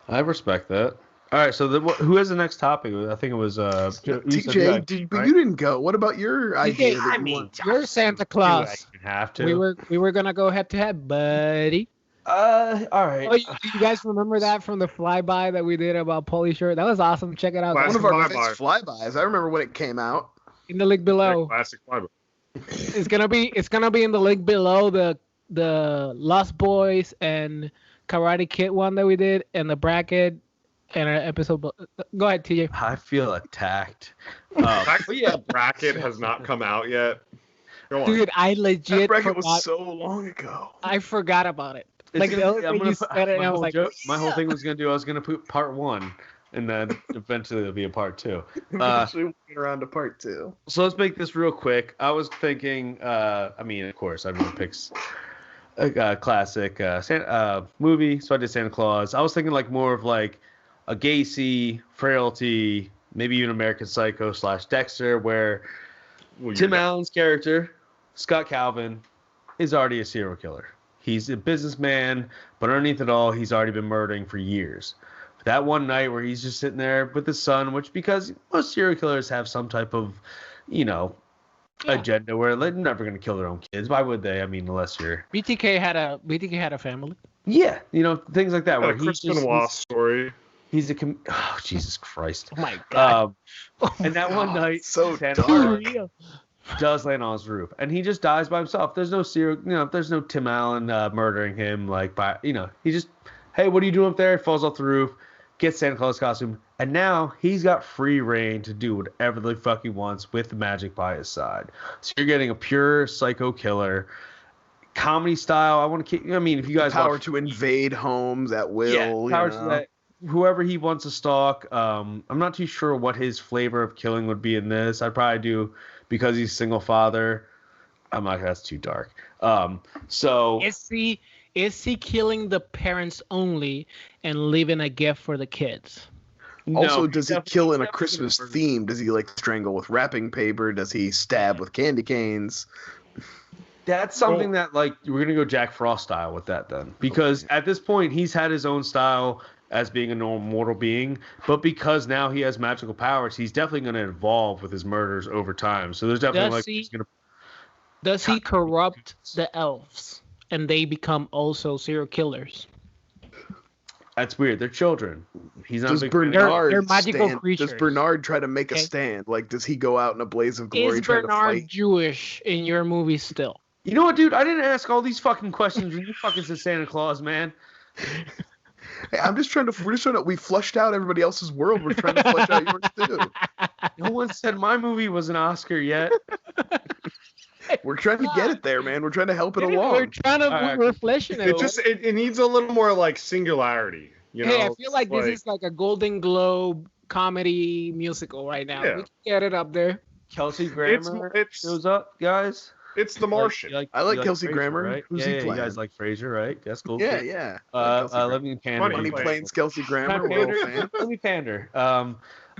I respect that. All right, so who has the next topic? I think it was TJ. But you didn't go. What about your idea? You're Santa Claus. You have to. We were gonna go head to head, buddy. All right. Oh, you guys remember that from the flyby that we did about Pauly Shore? That was awesome. Check it out. One of our best flybys. I remember when it came out. In the link below. Classic flyby. It's gonna be in the link below the Lost Boys and Karate Kid one that we did, and the bracket and our episode. Go ahead, TJ. I feel attacked. Bracket has not come out yet. Go on. Dude, I legit that bracket was so long ago. I forgot about it. My whole thing was I was gonna put part 1, and then eventually there'll be a part 2. Eventually we'll get around to part 2. So let's make this real quick. I was thinking, of course, everyone picks a classic movie, so I did Santa Claus. I was thinking more of a Gacy, Frailty, maybe even American Psycho / Dexter, where Tim Allen's character, Scott Calvin, is already a serial killer. He's a businessman, but underneath it all, he's already been murdering for years. That one night where he's just sitting there with his son, which because most serial killers have some type of, agenda where they're never going to kill their own kids. Why would they? I mean, unless you're... BTK had a family. Yeah, things like that. Where Chris Benoit story. He's oh, Jesus Christ. Oh, my God. And that one night, so Santa does land on his roof, and he just dies by himself. There's no there's no Tim Allen murdering him, he just, hey, what are you doing up there? He falls off the roof, gets Santa Claus costume, and now he's got free reign to do whatever the fuck he wants with the magic by his side. So you're getting a pure psycho killer. Comedy style. I want to keep. If you guys power to invade homes at will. Yeah, power to that. Whoever he wants to stalk. I'm not too sure what his flavor of killing would be in this. I'd probably do, because he's single father. I'm not. That's too dark. So is he killing the parents only and leaving a gift for the kids? Also, does he kill in a Christmas theme? Does he strangle with wrapping paper? Does he stab with candy canes? That's something that we're gonna go Jack Frost style with that then, because at this point he's had his own style as being a normal mortal being, but because now he has magical powers, he's definitely gonna evolve with his murders over time. So there's definitely does he corrupt the elves and they become also serial killers? That's weird. They're children. He's not. They're magical creatures. Does Bernard try to make a stand? Does he go out in a blaze of glory? Is Bernard Jewish in your movie still? You know what, dude? I didn't ask all these fucking questions when you fucking said Santa Claus, man. Hey, we're just trying to, we flushed out everybody else's world. We're trying to flush out yours too. No one said my movie was an Oscar yet. We're trying to get it there, man. We're trying to help it We're along. trying to, we're fleshing it. It needs a little more like singularity. You know? Hey, I feel like this is like a Golden Globe comedy musical right now. Yeah. We can get it up there. Kelsey Grammer shows up, guys. It's The Martian. I like Kelsey Frasier, Grammer. right? Who's he You playing? guys like Frasier, right? That's cool. Yeah. Let me pander. Money Planes, Kelsey Grammer. Let We're all fans. me pander.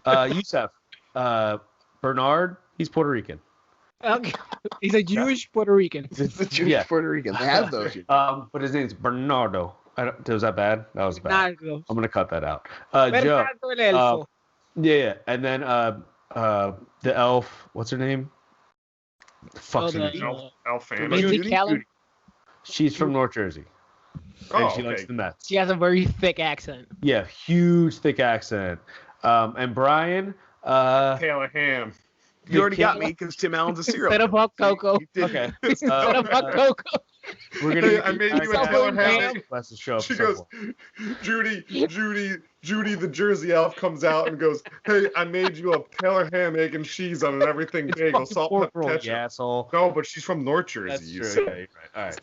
Yusef, Bernard, he's Puerto Rican. Okay. He's a Jewish Puerto Rican. It's the Jewish Puerto Rican. They have those. But his name's Bernardo. Was that bad? That was bad. Bernardo. I'm gonna cut that out. Joe. El Elfo. Yeah, and then the elf. What's her name? Fuck's her name? Alfan. Mindy Kaling. She's from North Jersey. And she likes the Mets. She has a very thick accent. Yeah, huge, thick accent. And Brian. Taylor Ham. You already got me because Tim Allen's a serial. Instead of Buck Coco. Okay. Instead of Buck Coco. We're gonna. I made you a Taylor Ham. That's the show. She goes, Judy, the Jersey elf comes out and goes, "Hey, I made you a Taylor ham, egg, and cheese on an everything bagel, salt, pepper, ketchup." You asshole. No, but she's from North Jersey. That's You true. say. Okay, right. All right.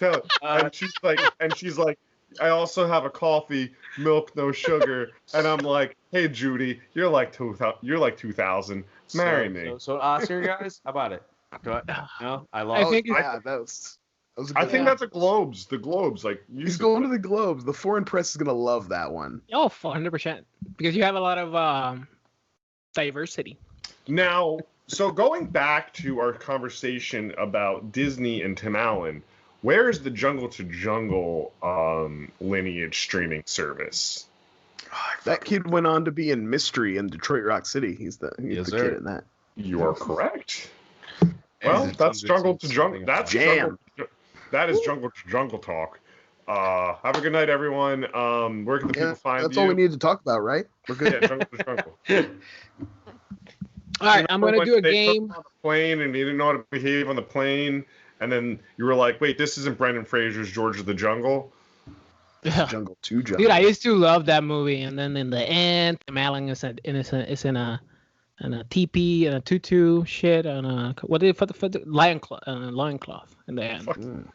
Taylor, and she's like, I also have a coffee, milk, no sugar, and I'm like, hey, Judy, you're like 2000. Marry me. So Oscar, guys, how about it? No, I lost. I think Yeah, that was a good I think one. that's a Globes. The Globes, like He's going to the Globes. The foreign press is gonna love that one. Oh, 100%. Because you have a lot of diversity. Now, so going back to our conversation about Disney and Tim Allen, where is the Jungle to Jungle lineage streaming service? That kid went on to be in Mystery in Detroit Rock City. He's the kid in that. You are correct. Well, that's Jungle to Jungle. That's Jam. That is Jungle to Jungle talk. Have a good night, everyone. Where can the people find that's you? all we need to talk about, right? We're good. Yeah, Jungle to Jungle. All right, I'm going to do a They game. took him on the plane, and he didn't know how to behave on the plane. And then you were like, "Wait, this isn't Brendan Fraser's George of the Jungle." Jungle to Jungle. Dude, I used to love that movie. And then in the end, Tim Allen is in a teepee and a tutu shit and a what did for the loincloth in the end.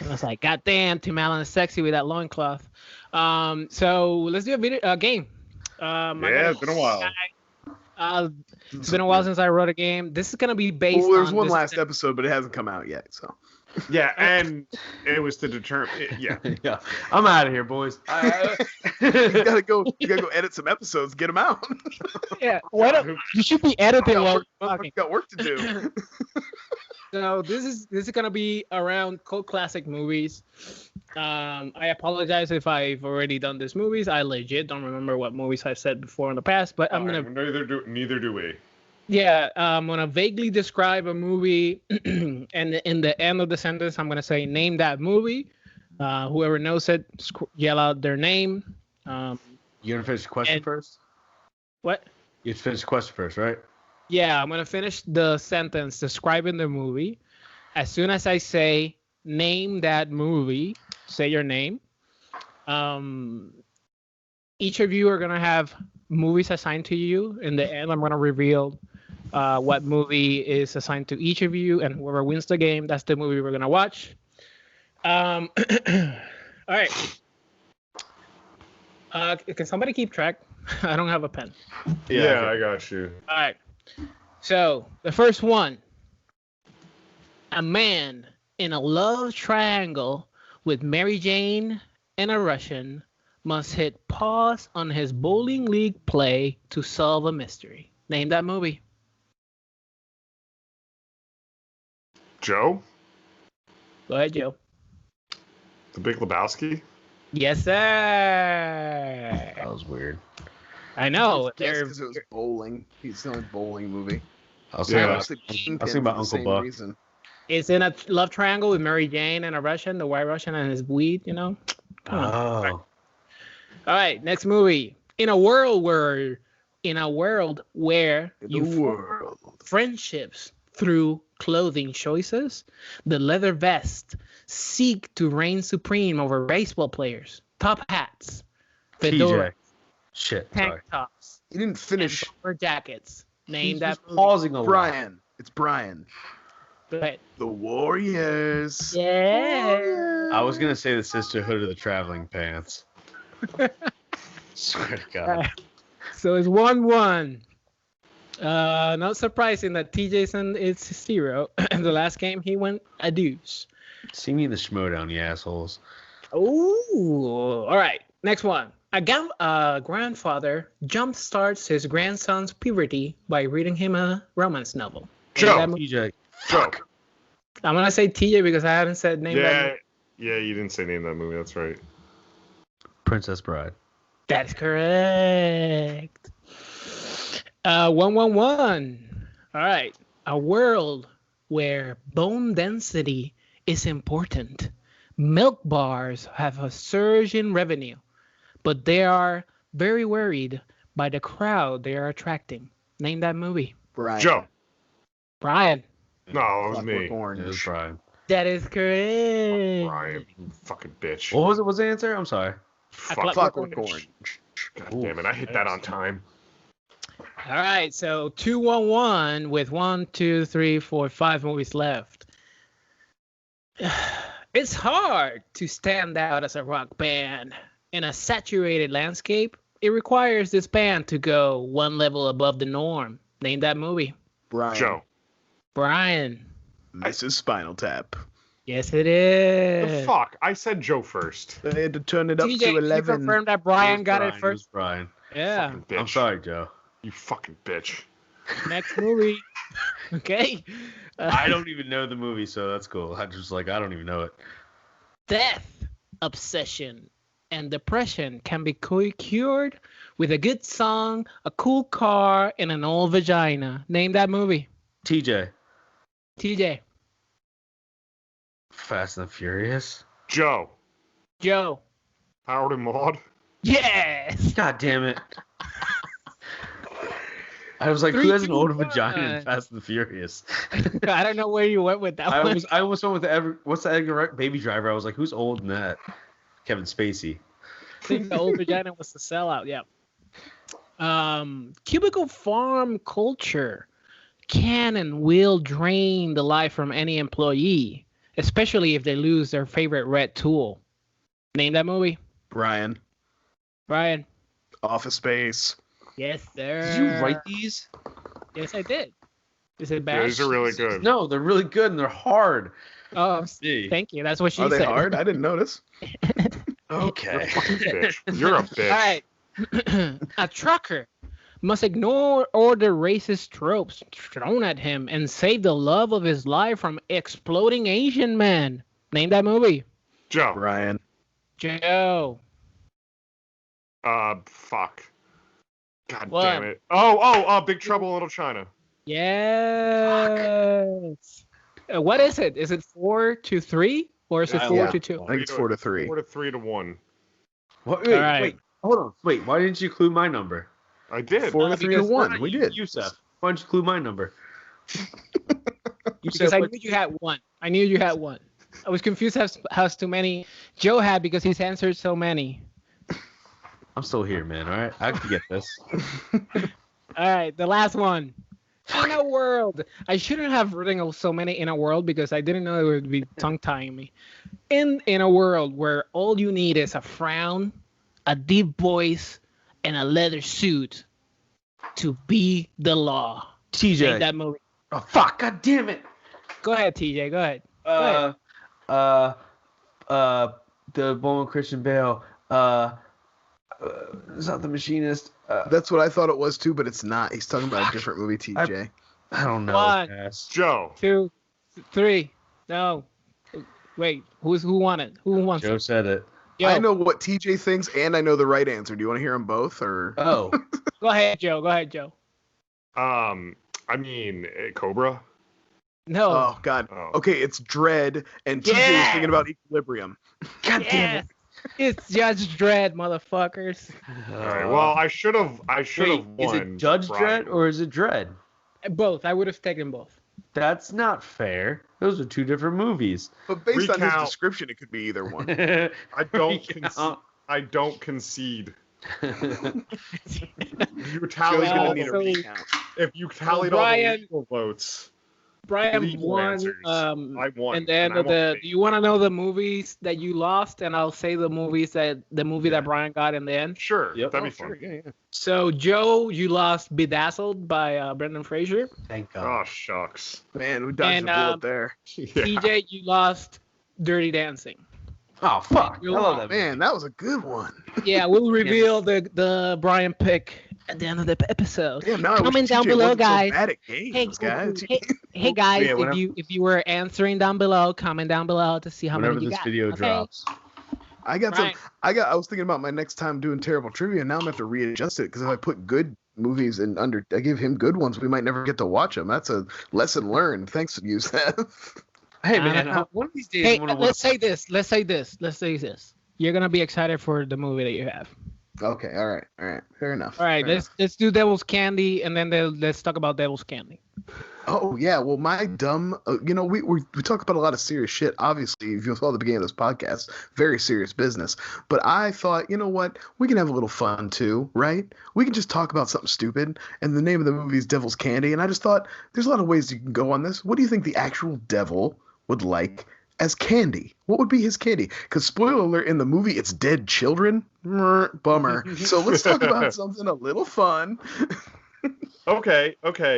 I was like, God damn, Tim Allen is sexy with that loincloth. So let's do a game. It's been a while. It's been a while since I wrote a game. This is gonna be based. Well, there's on one this- last episode, but it hasn't come out yet. So Yeah, and it was to determine. Yeah, Yeah, I'm out of here, boys. you gotta go edit some episodes, get them out. Yeah, you should be editing while talking. Got work to do. So this is gonna be around cult classic movies. I apologize if I've already done these movies. I legit don't remember what movies I've said before in the past, but I'm gonna. Neither do we. Yeah, I'm gonna vaguely describe a movie, and in the end of the sentence, I'm gonna say name that movie. Whoever knows it, yell out their name. You gonna finish the question first? What? You have to finish the question first, right? Yeah, I'm gonna finish the sentence describing the movie. As soon as I say name that movie, say your name. Each of you are gonna have movies assigned to you. In the end, I'm gonna reveal what movie is assigned to each of you, and whoever wins the game, that's the movie we're gonna watch. All right. Can somebody keep track? I don't have a pen. Yeah, I got you. All right. So the first one. A man in a love triangle with Mary Jane and a Russian must hit pause on his bowling league play to solve a mystery. Name that movie. Joe? Go ahead, Joe. The Big Lebowski? Yes, sir. That was weird. I know. Because it was bowling. He's the only bowling movie. I was Yeah. thinking about Uncle Buck. Reason. It's in a love triangle with Mary Jane and a Russian, the white Russian and his weed, you know? Come on. Oh. All right, next movie. In a world where you form friendships through clothing choices, the leather vest seek to reign supreme over baseball players, top hats, fedora, TJ. Shit. tank Sorry. tops, You didn't and finish. bomber jackets. Name He's that just movie. pausing a lot. Brian. It's Brian. Go ahead. The Warriors. Yeah. I was gonna say the Sisterhood of the Traveling Pants. Swear to God. So it's 1-1. Not surprising that TJ is 0. The last game he went a deuce. See me in the schmodown, you assholes. Oh, all right. Next one. A grandfather jumpstarts his grandson's puberty by reading him a romance novel. Joe. That movie- TJ. Joe. I'm gonna say TJ because I haven't said name. That Yeah, movie. yeah, you didn't say name that movie. That's right. Princess Bride. That's correct. 1-1-1. All right. A world where bone density is important. Milk bars have a surge in revenue, but they are very worried by the crowd they are attracting. Name that movie. Brian. Joe. Brian. No, it was Clockwork me. It was Orange. Brian. That is correct. Brian, you fucking bitch. What was it? What's the answer? I'm sorry. Fuck. Clockwork Orange. God damn it, I hit that on time. All right, so 2-1-1 with 1, 2, 3, 4, 5 movies left. It's hard to stand out as a rock band in a saturated landscape. It requires this band to go one level above the norm. Name that movie. Brian. Joe. Brian. This is Spinal Tap. Yes, it The is. fuck? I said Joe first. They had to turn it up TJ, to can you 11. confirm that Brian got it It was first? Brian. Yeah. Fucking bitch. I'm sorry, Joe. You fucking bitch. Next movie. Okay. I don't even know the movie, so that's cool. I don't even know it. Death, obsession, and depression can be cured with a good song, a cool car, and an old vagina. Name that movie. TJ. TJ. Fast and Furious. Joe. Joe. Howard and Maude. Yes. God damn it. I was like, 3, who has an 2, older vagina 1. in Fast and the Furious? I don't know where you went with that one. I almost went with what's the Edgar Wright Baby Driver? I was like, who's old in that? Kevin Spacey. I think the old vagina was the sellout. Yeah. Cubicle farm culture can and will drain the life from any employee, especially if they lose their favorite red tool. Name that movie. Brian. Brian. Office Space. Yes, sir. Did you write these? Yes, I did. Is it Yeah, bad? these are really good. No, they're really good and they're hard. Oh, See. thank you. That's what she Are they said. hard? I didn't notice. Okay. Fucking bitch. You're a bitch. All right. A trucker must ignore all the racist tropes thrown at him and save the love of his life from exploding Asian man. Name that movie. Joe. Brian. Joe. Fuck. God What? damn it. Oh, Big Trouble in Little China. Yes. What is it? Is it 4-3 or is it Yeah. 4-2? I think it's 4-3. 4-3-1. What, All right. wait, hold on. Wait, why didn't you include my number? I did. 4-3-1. We did. Yusef. Why didn't you include my number? Because I knew you had one. I knew you had one. I was confused as too many Joe had because he's answered so many. I'm still here, man. All right, I can get this. All right, the last one. In a world. I shouldn't have written so many in a world because I didn't know it would be tongue-tying me. In a world where all you need is a frown, a deep voice, and a leather suit to be the law. TJ. Name that movie. Oh fuck! God damn it. Go ahead, TJ. Go ahead. The one with Christian Bale. It's not The Machinist. That's what I thought it was too, but it's not. He's talking about a different movie, TJ. I don't know. One. Pass. Joe. 2, 3. No. Wait. Who won it? Who wants Joe it? said it. Yo, I know what TJ thinks, and I know the right answer. Do you want to hear them both, or? Oh. Go ahead, Joe. Go ahead, Joe. I mean, Cobra. No. Oh God. Oh. Okay, it's Dread, and TJ is Yeah! thinking about Equilibrium. God damn Yes. It's Judge Dredd, motherfuckers. it. All right. Well, I should have Wait, won. is it Judge Brian. Dredd or is it Dredd? Both. I would have taken both. That's not fair. Those are two different movies. But based on his Recount. description, it could be either one. I don't Recount. I don't concede. If you Joe's tallied gonna all need a so- recount. if you tallied all the Brian- legal votes, Brian legal won. answers, I won. And then I want do to you want to know the movies that you lost? And I'll say the movie that Brian got in the end. Sure, Yep. that'd Oh, be fun. sure, yeah. So Joe, you lost Bedazzled by Brendan Fraser. Thank Oh God. shucks. Man, we dodged And, the bullet there. Yeah. TJ, you lost Dirty Dancing. Oh fuck! I love that Man, that was a good one. Yeah, we'll reveal the Brian pick at the end of the episode. Damn, now I Comment wish down TJ below, wasn't so guys. bad at games, guys. Hey guys, Yeah, whenever- if you were answering down below, comment down below to see how Whenever many you this got. video Okay? drops. I got Right. I was thinking about my next time doing terrible trivia, and now I'm gonna have to readjust it because if I put good movies in I give him good ones, we might never get to watch them. That's a lesson learned. Thanks, Yusef. Hey man, one of these days Hey, I'm gonna let's say this. You're gonna be excited for the movie that you have. Okay, all right, fair enough. All right, fair let's do Devil's Candy, and then let's talk about Devil's Candy. Oh yeah, well my dumb, we talk about a lot of serious shit. Obviously, if you saw the beginning of this podcast, very serious business. But I thought, you know what, we can have a little fun too, right? We can just talk about something stupid, and the name of the movie is Devil's Candy, and I just thought there's a lot of ways you can go on this. What do you think the actual devil would like as candy? What would be his candy? Because spoiler alert, in the movie it's dead children. Bummer. So let's talk about something a little fun. Okay.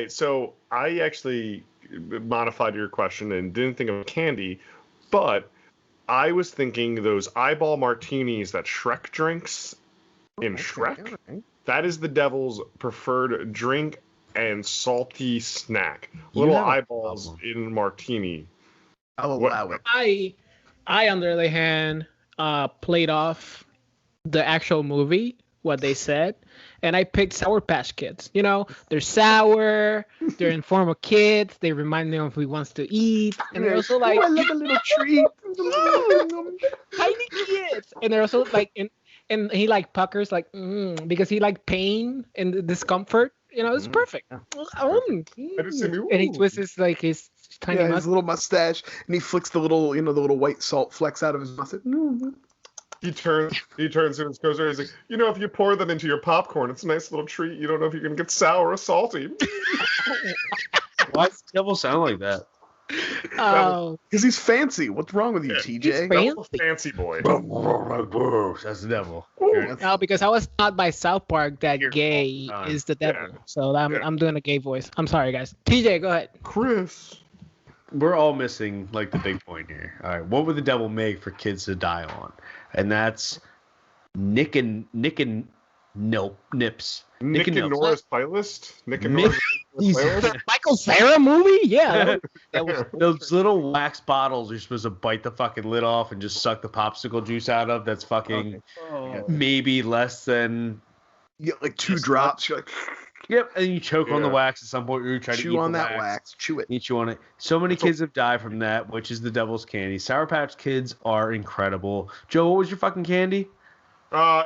So I actually modified your question and didn't think of candy, but I was thinking those eyeball martinis that Shrek drinks in Shrek. Okay. That is the devil's preferred drink and salty snack. You Little have a eyeballs problem. in martini. I'll allow it. I on the other hand, played off the actual movie, what they said, and I picked Sour Patch Kids. You know, they're sour, they're in form of kids, they remind me of who wants to eat, and they're also like I love a little treat. tiny kids, and they're also like, and he like puckers like because he like pain and discomfort. You know, it's perfect. I just said, And he "Ooh." twists his like his tiny Yeah, his mustache. little mustache, and he flicks the little, the little white salt flecks out of his mouth. He turns to his co-star. He's like, if you pour them into your popcorn, it's a nice little treat. You don't know if you're gonna get sour or salty. Why does the devil sound like that? Oh, Because he's fancy. What's wrong with you, Yeah, TJ? Devil's a fancy boy. That's the devil. no, because I was taught by South Park that You're gay all is the devil. Yeah. So Yeah. I'm doing a gay voice. I'm sorry, guys. TJ, go ahead. Chris. We're all missing like the big point here. All right, what would the devil make for kids to die on? And that's Nick and Nips. Nick and Nips. Nora's playlist. Nick and Nick- Nora's He's- playlist. Michael Cera movie? Yeah. That was Those little wax bottles you're supposed to bite the fucking lid off and just suck the popsicle juice out of. That's fucking maybe less than. You get like 2 Just drops. You're like, Yep, and you choke on the Yeah. wax at some point. You try to chew eat on the that wax. Chew it. You chew on it. So many So- kids have died from that, which is the devil's candy. Sour Patch Kids are incredible. Joe, what was your fucking candy?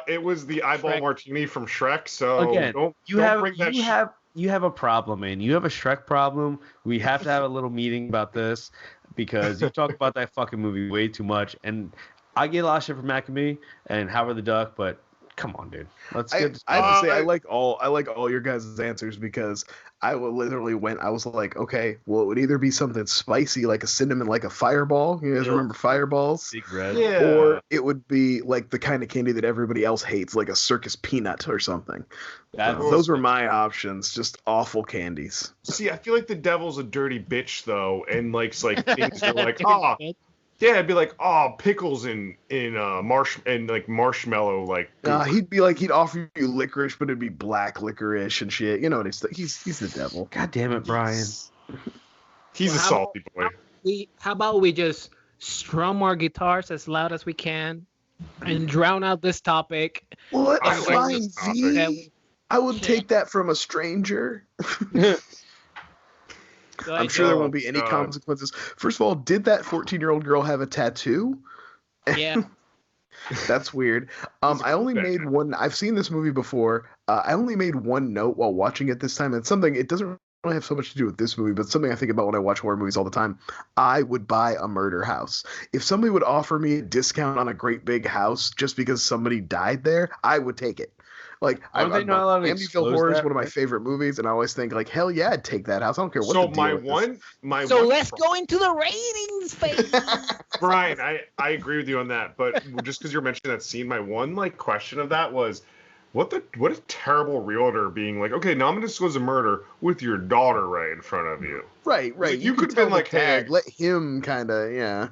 It was the eyeball Shrek. martini from Shrek. So Again, don't bring that. You have a problem, man. You have a Shrek problem. We have to have a little meeting about this because you talk about that fucking movie way too much. And I get a lot of shit from Maccabee and Howard the Duck, but come on, dude. Let's I get. have to say I like all your guys' answers because I literally I was like, okay, well it would either be something spicy like a cinnamon, like a fireball. You guys remember fireballs? Big Red. Yeah. Or it would be like the kind of candy that everybody else hates, like a circus peanut or something. That's- Those were my options, just awful candies. See, I feel like the devil's a dirty bitch though, and things are like, oh, yeah, it'd be like, oh, pickles in marshmallow, like. He'd offer you licorice, but it'd be black licorice and shit. You know what he's the devil. God damn it, Brian. He's Well, a how salty boy. How about we just strum our guitars as loud as we can and drown out this topic? Well, I that's like fine, this topic. V. I would take that from a stranger. Go I'm ahead, sure there Oh, won't be any God. consequences. First of all, did that 14-year-old girl have a tattoo? Joe. Yeah. That's weird. I only made one. I've seen this movie before. I only made one note while watching it this time. And something, it doesn't really have so much to do with this movie, but something I think about when I watch horror movies all the time. I would buy a murder house. If somebody would offer me a discount on a great big house just because somebody died there, I would take it. Like, Aren't they not allowed to Amityville disclose Horror is that, one of my right? favorite movies, and I always think like, hell yeah, I'd take that house. I don't care what So the deal is. So let's go into the ratings phase. Brian, I agree with you on that, but just because you're mentioning that scene, my one like question of that was, what a terrible realtor being like, okay, now I'm gonna disclose a murder with your daughter right in front of you. Right. Like, you could have tell been the like, hey, dad, let him kind of, yeah.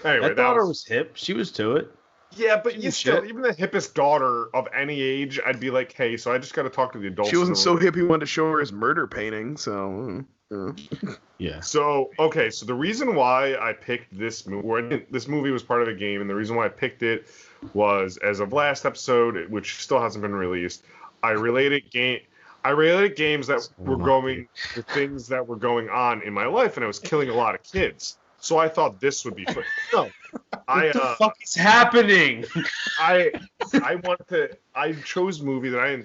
Anyway, That daughter was hip. She was to it. Yeah, but She you was still, shit. even the hippest daughter of any age, I'd be like, hey, so I just got to talk to the adults. She wasn't in the so room. hip he wanted to show her his murder painting, so. Yeah. So, okay, so the reason why I picked this movie, this movie was part of a game, and the reason why I picked it was, as of last episode, which still hasn't been released, I related games that were going, the things that were going on in my life, and I was killing a lot of kids. So I thought this would be fun. No, What the fuck is happening? I chose movie that I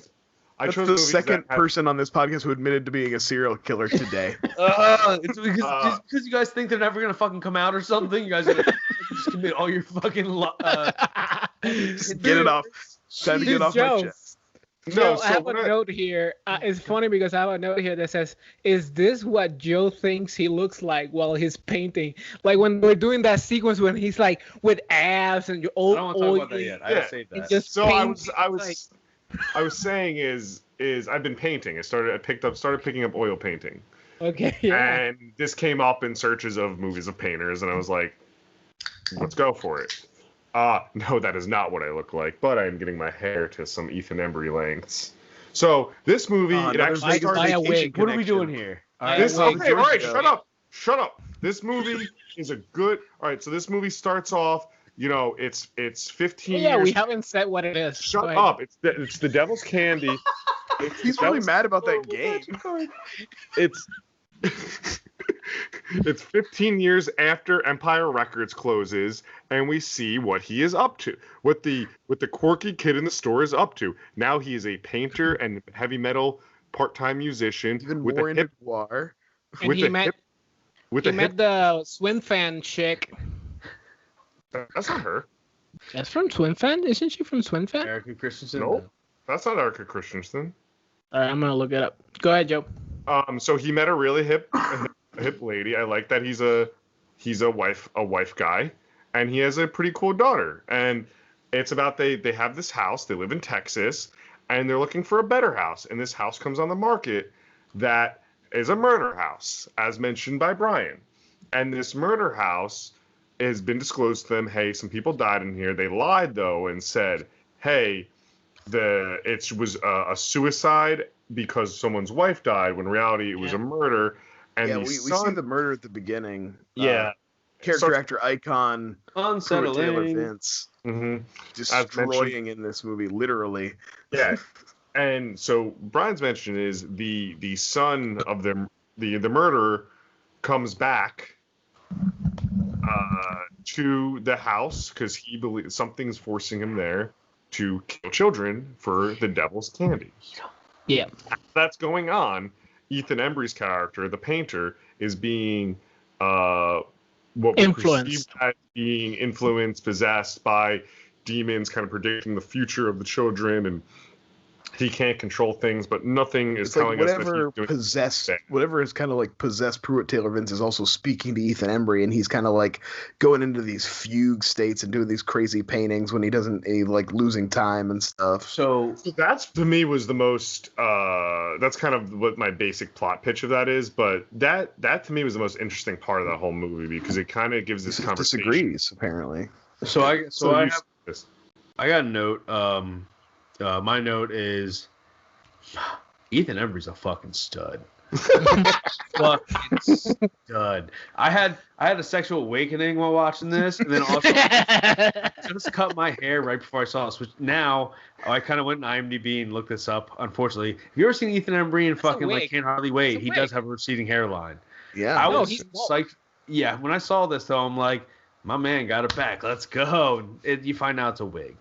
That's chose the movies second that had- person on this podcast who admitted to being a serial killer today. It's because, just because you guys think they're never gonna fucking come out or something. You guys are gonna just commit all your fucking. Just get it off. Time to get off my Joe. chest. Joe, so I have when a note here. It's funny because I have a note here that says, "Is this what Joe thinks he looks like while he's painting?" Like when we're doing that sequence when he's like with abs and I old. don't want to talk about that yet. I gotta save that. Just So painting, I was saying is I've been painting. I started picking up oil painting. Okay, yeah. And this came up in searches of movies of painters, and I was like, let's go for it. No, that is not what I look like, but I am getting my hair to some Ethan Embry lengths. So this movie, it another actually Vegas buy a vacation wig. What are we connection. doing here? This, Wait, okay, all right, Georgia. shut up. This movie is a good. All right, so this movie starts off. You know, it's 15 Yeah, years. we haven't said what it is. Shut Go ahead. up! It's the Devil's Candy. He's really mad about that game. It's it's 15 years after Empire Records closes, and we see what he is up to. What the quirky kid in the store is up to. Now he is a painter and heavy metal part-time musician Even with more a into hip noir. And with he a met hip with he a met hip. the Swim Fan chick. That's not her. That's from Swim Fan, isn't she from Swim Fan? Erica Christensen. Nope. That's not Erica Christensen. All right, I'm gonna look it up. Go ahead, Joe. So he met a really hip lady. I like that he's a wife guy, and he has a pretty cool daughter. And it's about they have this house. They live in Texas, and they're looking for a better house. And this house comes on the market that is a murder house, as mentioned by Brian. And this murder house has been disclosed to them. Hey, some people died in here. They lied though and said, hey, it was a suicide because someone's wife died, when in reality it was a murder. And Yeah, the we see son, the murder at the beginning. yeah, Character actor icon Taylor Unsettling. Vince mhm. destroying in this movie, literally. Yeah. And so Brian's mention is the son of the murderer comes back to the house because he believes something's forcing him there to kill children for the devil's candy. Yeah. That's going on. Ethan Embry's character, the painter, is being what we Influenced. perceive as being influenced, possessed by demons, kind of predicting the future of the children, and he can't control things, but nothing is It's like telling us that whatever he's doing possessed, something. whatever is kind of like possessed Pruitt Taylor Vince is also speaking to Ethan Embry, and he's kind of like going into these fugue states and doing these crazy paintings when he doesn't, like losing time and stuff. So So that's to me was the most. That's kind of what my basic plot pitch of that is. But that to me was the most interesting part of that whole movie because it kind of gives this He conversation. disagrees apparently. I you- got a note. My note is Ethan Embry's a fucking stud. Fucking stud. I had a sexual awakening while watching this, and then also just cut my hair right before I saw this. Which now I kind of went on IMDb and looked this up. Unfortunately, have you ever seen Ethan Embry in fucking wig. like Can't Hardly Wait? It's a He wig. does have a receding hairline. Yeah, I No, was he's psyched. Yeah, when I saw this though, I'm like, my man got it back. Let's go. And you find out it's a wig.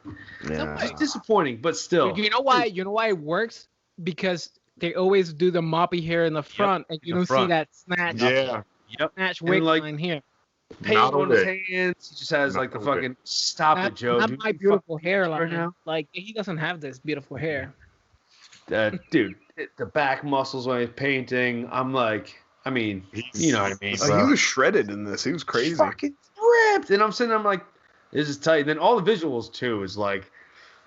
yeah. It's disappointing, but still. You know why? You know why it works? Because they always do the moppy hair in the front, and you in the don't see front. that snatch, Yeah. Yep. snatch And, wig like, line here. Paint Not a on his wig. hands. He just has like the Not a wig. fucking. Stop it, Joe. Not Dude, my you beautiful fucking hair right line. now. Like he doesn't have this beautiful hair. Dude, the back muscles when he's painting. I'm like, I mean, you know what I mean. He was shredded in this. He was crazy. Fucking ripped. And I'm sitting there, I'm like, this is tight. And then all the visuals too is like,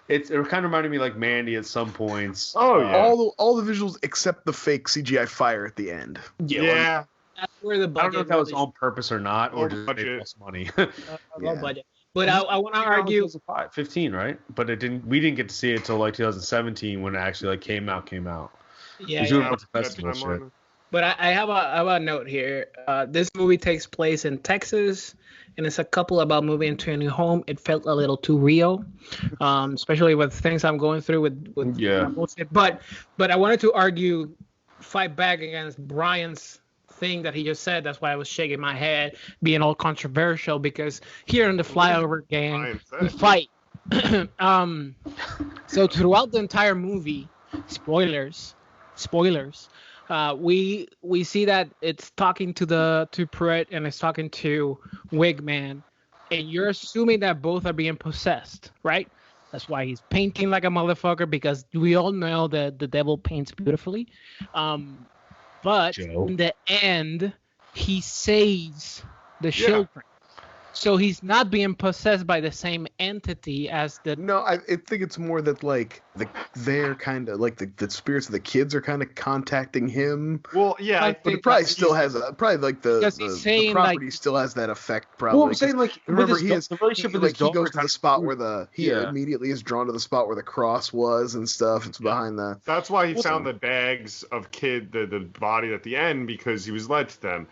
it kind of reminded me like Mandy at some points. Oh yeah. All the visuals except the fake CGI fire at the end. Yeah. That's where the budget. I don't know if that was on purpose or not, or Low just budget. made less money. Low budget. But I want to argue. 15, right? But it didn't. We didn't get to see it until like 2017 when it actually like came out. Yeah, Doing a yeah. bunch of festival shit. But I have a note here. This movie takes place in Texas, and it's a couple about moving to a new home. It felt a little too real, especially with things I'm going through with Yeah. But I wanted to fight back against Brian's thing that he just said. That's why I was shaking my head, being all controversial, because here in the FlyOver gang, we fight. So throughout the entire movie, spoilers, we see that it's talking to Pruitt and it's talking to Wigman, and you're assuming that both are being possessed, right? That's why he's painting like a motherfucker, because we all know that the devil paints beautifully. But in the end, he saves the children. So he's not being possessed by the same entity as the... No, I think it's more that like they're kind of like the spirits of the kids are kind of contacting him. Well, yeah, I But think it probably still has the property still has that effect. Probably. Well, I'm saying like Remember, the relationship with his he daughter goes to the spot where he Yeah. immediately is drawn to the spot where the cross was and stuff. It's behind the. That's why he found the bags of the body at the end, because he was led to them.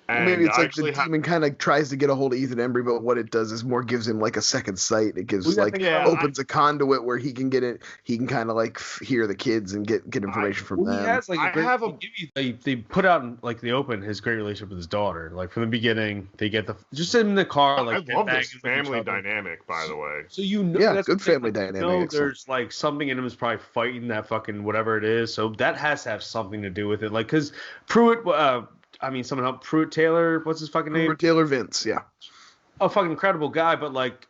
And Maybe it's I like the demon kind of tries to get a hold of Ethan Embry, but what it does is more gives him like a second sight. It gives opens a conduit where he can get it. He can kind of like hear the kids and get information from them. He has like they put out in like the open his great relationship with his daughter. Like from the beginning, they get just in the car. Like I love this family dynamic, by the way. So you know, yeah, that's good family dynamic. You know, there's like something in him is probably fighting that fucking whatever it is. So that has to have something to do with it. Like because Pruitt. Someone helped Pruitt Taylor. What's his fucking name? Pruitt Taylor Vince, yeah. Oh, fucking incredible guy, but like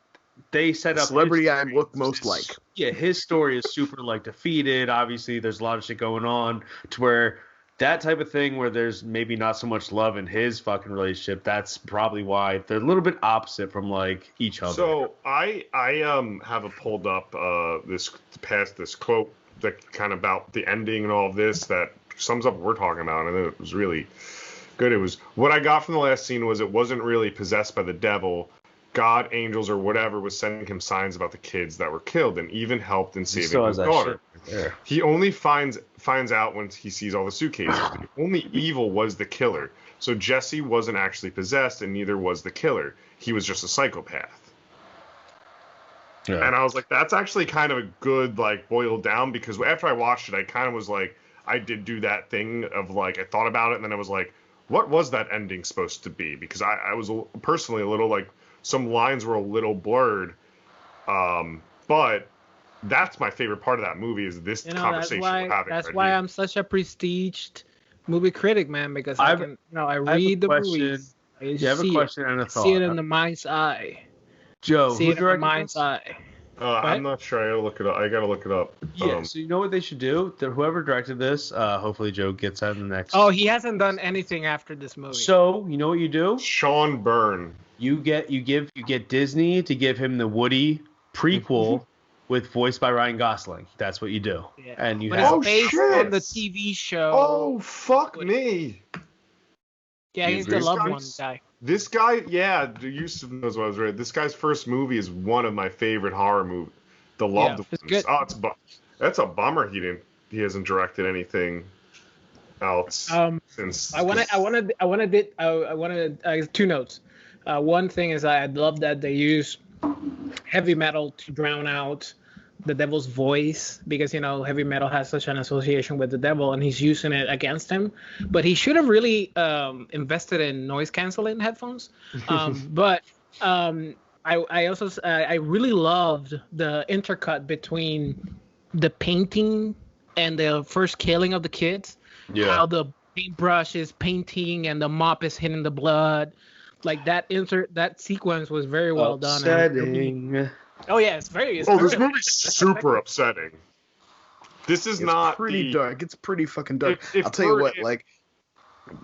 they set up celebrity I look most like. Yeah, his story is super like defeated. Obviously, there's a lot of shit going on to where that type of thing where there's maybe not so much love in his fucking relationship. That's probably why they're a little bit opposite from like each other. So I have a pulled up this quote that kind of about the ending and all of this that sums up what we're talking about, and it was really good. It was what I got from the last scene was it wasn't really possessed by the devil. God, angels, or whatever was sending him signs about the kids that were killed, and even helped in saving his daughter. He only finds out when he sees all the suitcases. The only evil was the killer. So Jesse wasn't actually possessed, and neither was the killer. He was just a psychopath. Yeah. And I was like, that's actually kind of a good like boiled down, because after I watched it, I kind of was like, I did do that thing of like I thought about it, and then I was like, what was that ending supposed to be? Because I was personally a little like some lines were a little blurred, but that's my favorite part of that movie is this conversation we're having. That's why I'm such a prestiged movie critic, man, because I read the movies. I have a question and a thought. See it in the mind's eye. Joe, see it in the mind's eye. I'm not sure. I gotta look it up. Yeah. So you know what they should do? Whoever directed this, hopefully Joe gets that in the next. Oh, he hasn't done anything after this movie. So you know what you do? Sean Byrne. You get Disney to give him the Woody prequel with voiced by Ryan Gosling. That's what you do. Yeah. And you have based on the TV show. Oh fuck me. Yeah, he's the loved one guy. This guy, yeah, Yusuf knows what I was reading. This guy's first movie is one of my favorite horror movies. The Loved Ones. Good. Oh, that's a bummer. He hasn't directed anything else since. I wanted two notes. One thing is I love that they use heavy metal to drown out the devil's voice, because heavy metal has such an association with the devil, and he's using it against him. But he should have really invested in noise canceling headphones. But I also really loved the intercut between the painting and the first killing of the kids. Yeah. How the paintbrush is painting and the mop is hitting the blood. Like that sequence was very well done. Upsetting. Oh yeah, it's very. This movie's super upsetting. This is It's not pretty dark. It's pretty fucking dark. If I'll tell you what, if- like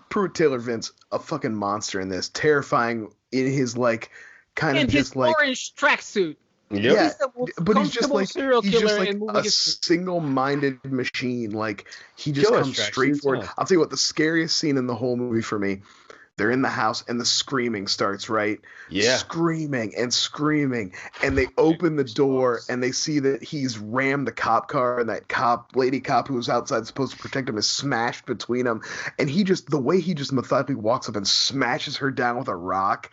Pruitt Taylor Vince, a fucking monster in this, terrifying in his like kind In of his just like orange tracksuit. yeah, He's the most but he's just comfortable like serial he's just killer like in movie a history. single-minded machine. Like he just Kill us, comes tracksuits, straight forward. huh? I'll tell you what, the scariest scene in the whole movie for me. They're in the house and the screaming starts, right? Yeah. Screaming and screaming. And they open the door and they see that he's rammed the cop car and that lady cop who was outside supposed to protect him is smashed between them. And the way he just methodically walks up and smashes her down with a rock.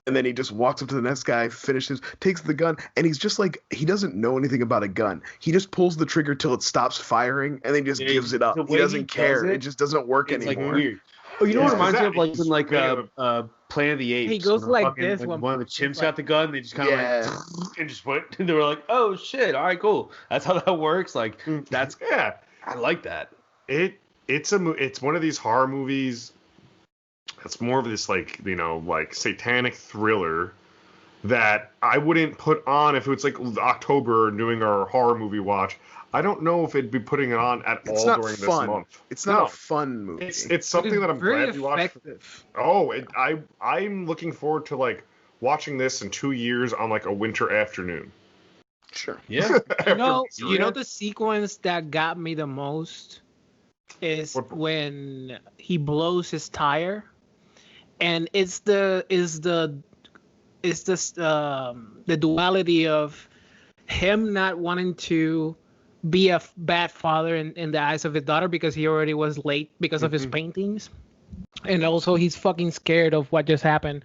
And then he just walks up to the next guy, finishes, takes the gun, and he's just like, he doesn't know anything about a gun. He just pulls the trigger till it stops firing and then just gives it up. The He way doesn't he care. does It just doesn't work It's like anymore. weird. Oh, you know Yeah, what it reminds me of? Like he's when like made of- Planet of the Apes. He goes when like fucking, this when when- one of the chimps got the gun. They just kind of Yeah. like and just went. And they were like, "Oh shit! All right, cool. That's how that works." Like that's yeah. I like that. It's one of these horror movies. It's more of this like like satanic thriller that I wouldn't put on if it's like October doing our horror movie watch. I don't know if it'd be putting it on at It's all not during fun. this month. It's not No. a fun movie. It's something that I'm very glad you watched. effective. Oh, I'm looking forward to like watching this in 2 years on like a winter afternoon. Sure. Yeah. You know the sequence that got me the most is What- when he blows his tire, and it's the duality of him not wanting to be a bad father in the eyes of his daughter because he already was late because of his paintings, and also he's fucking scared of what just happened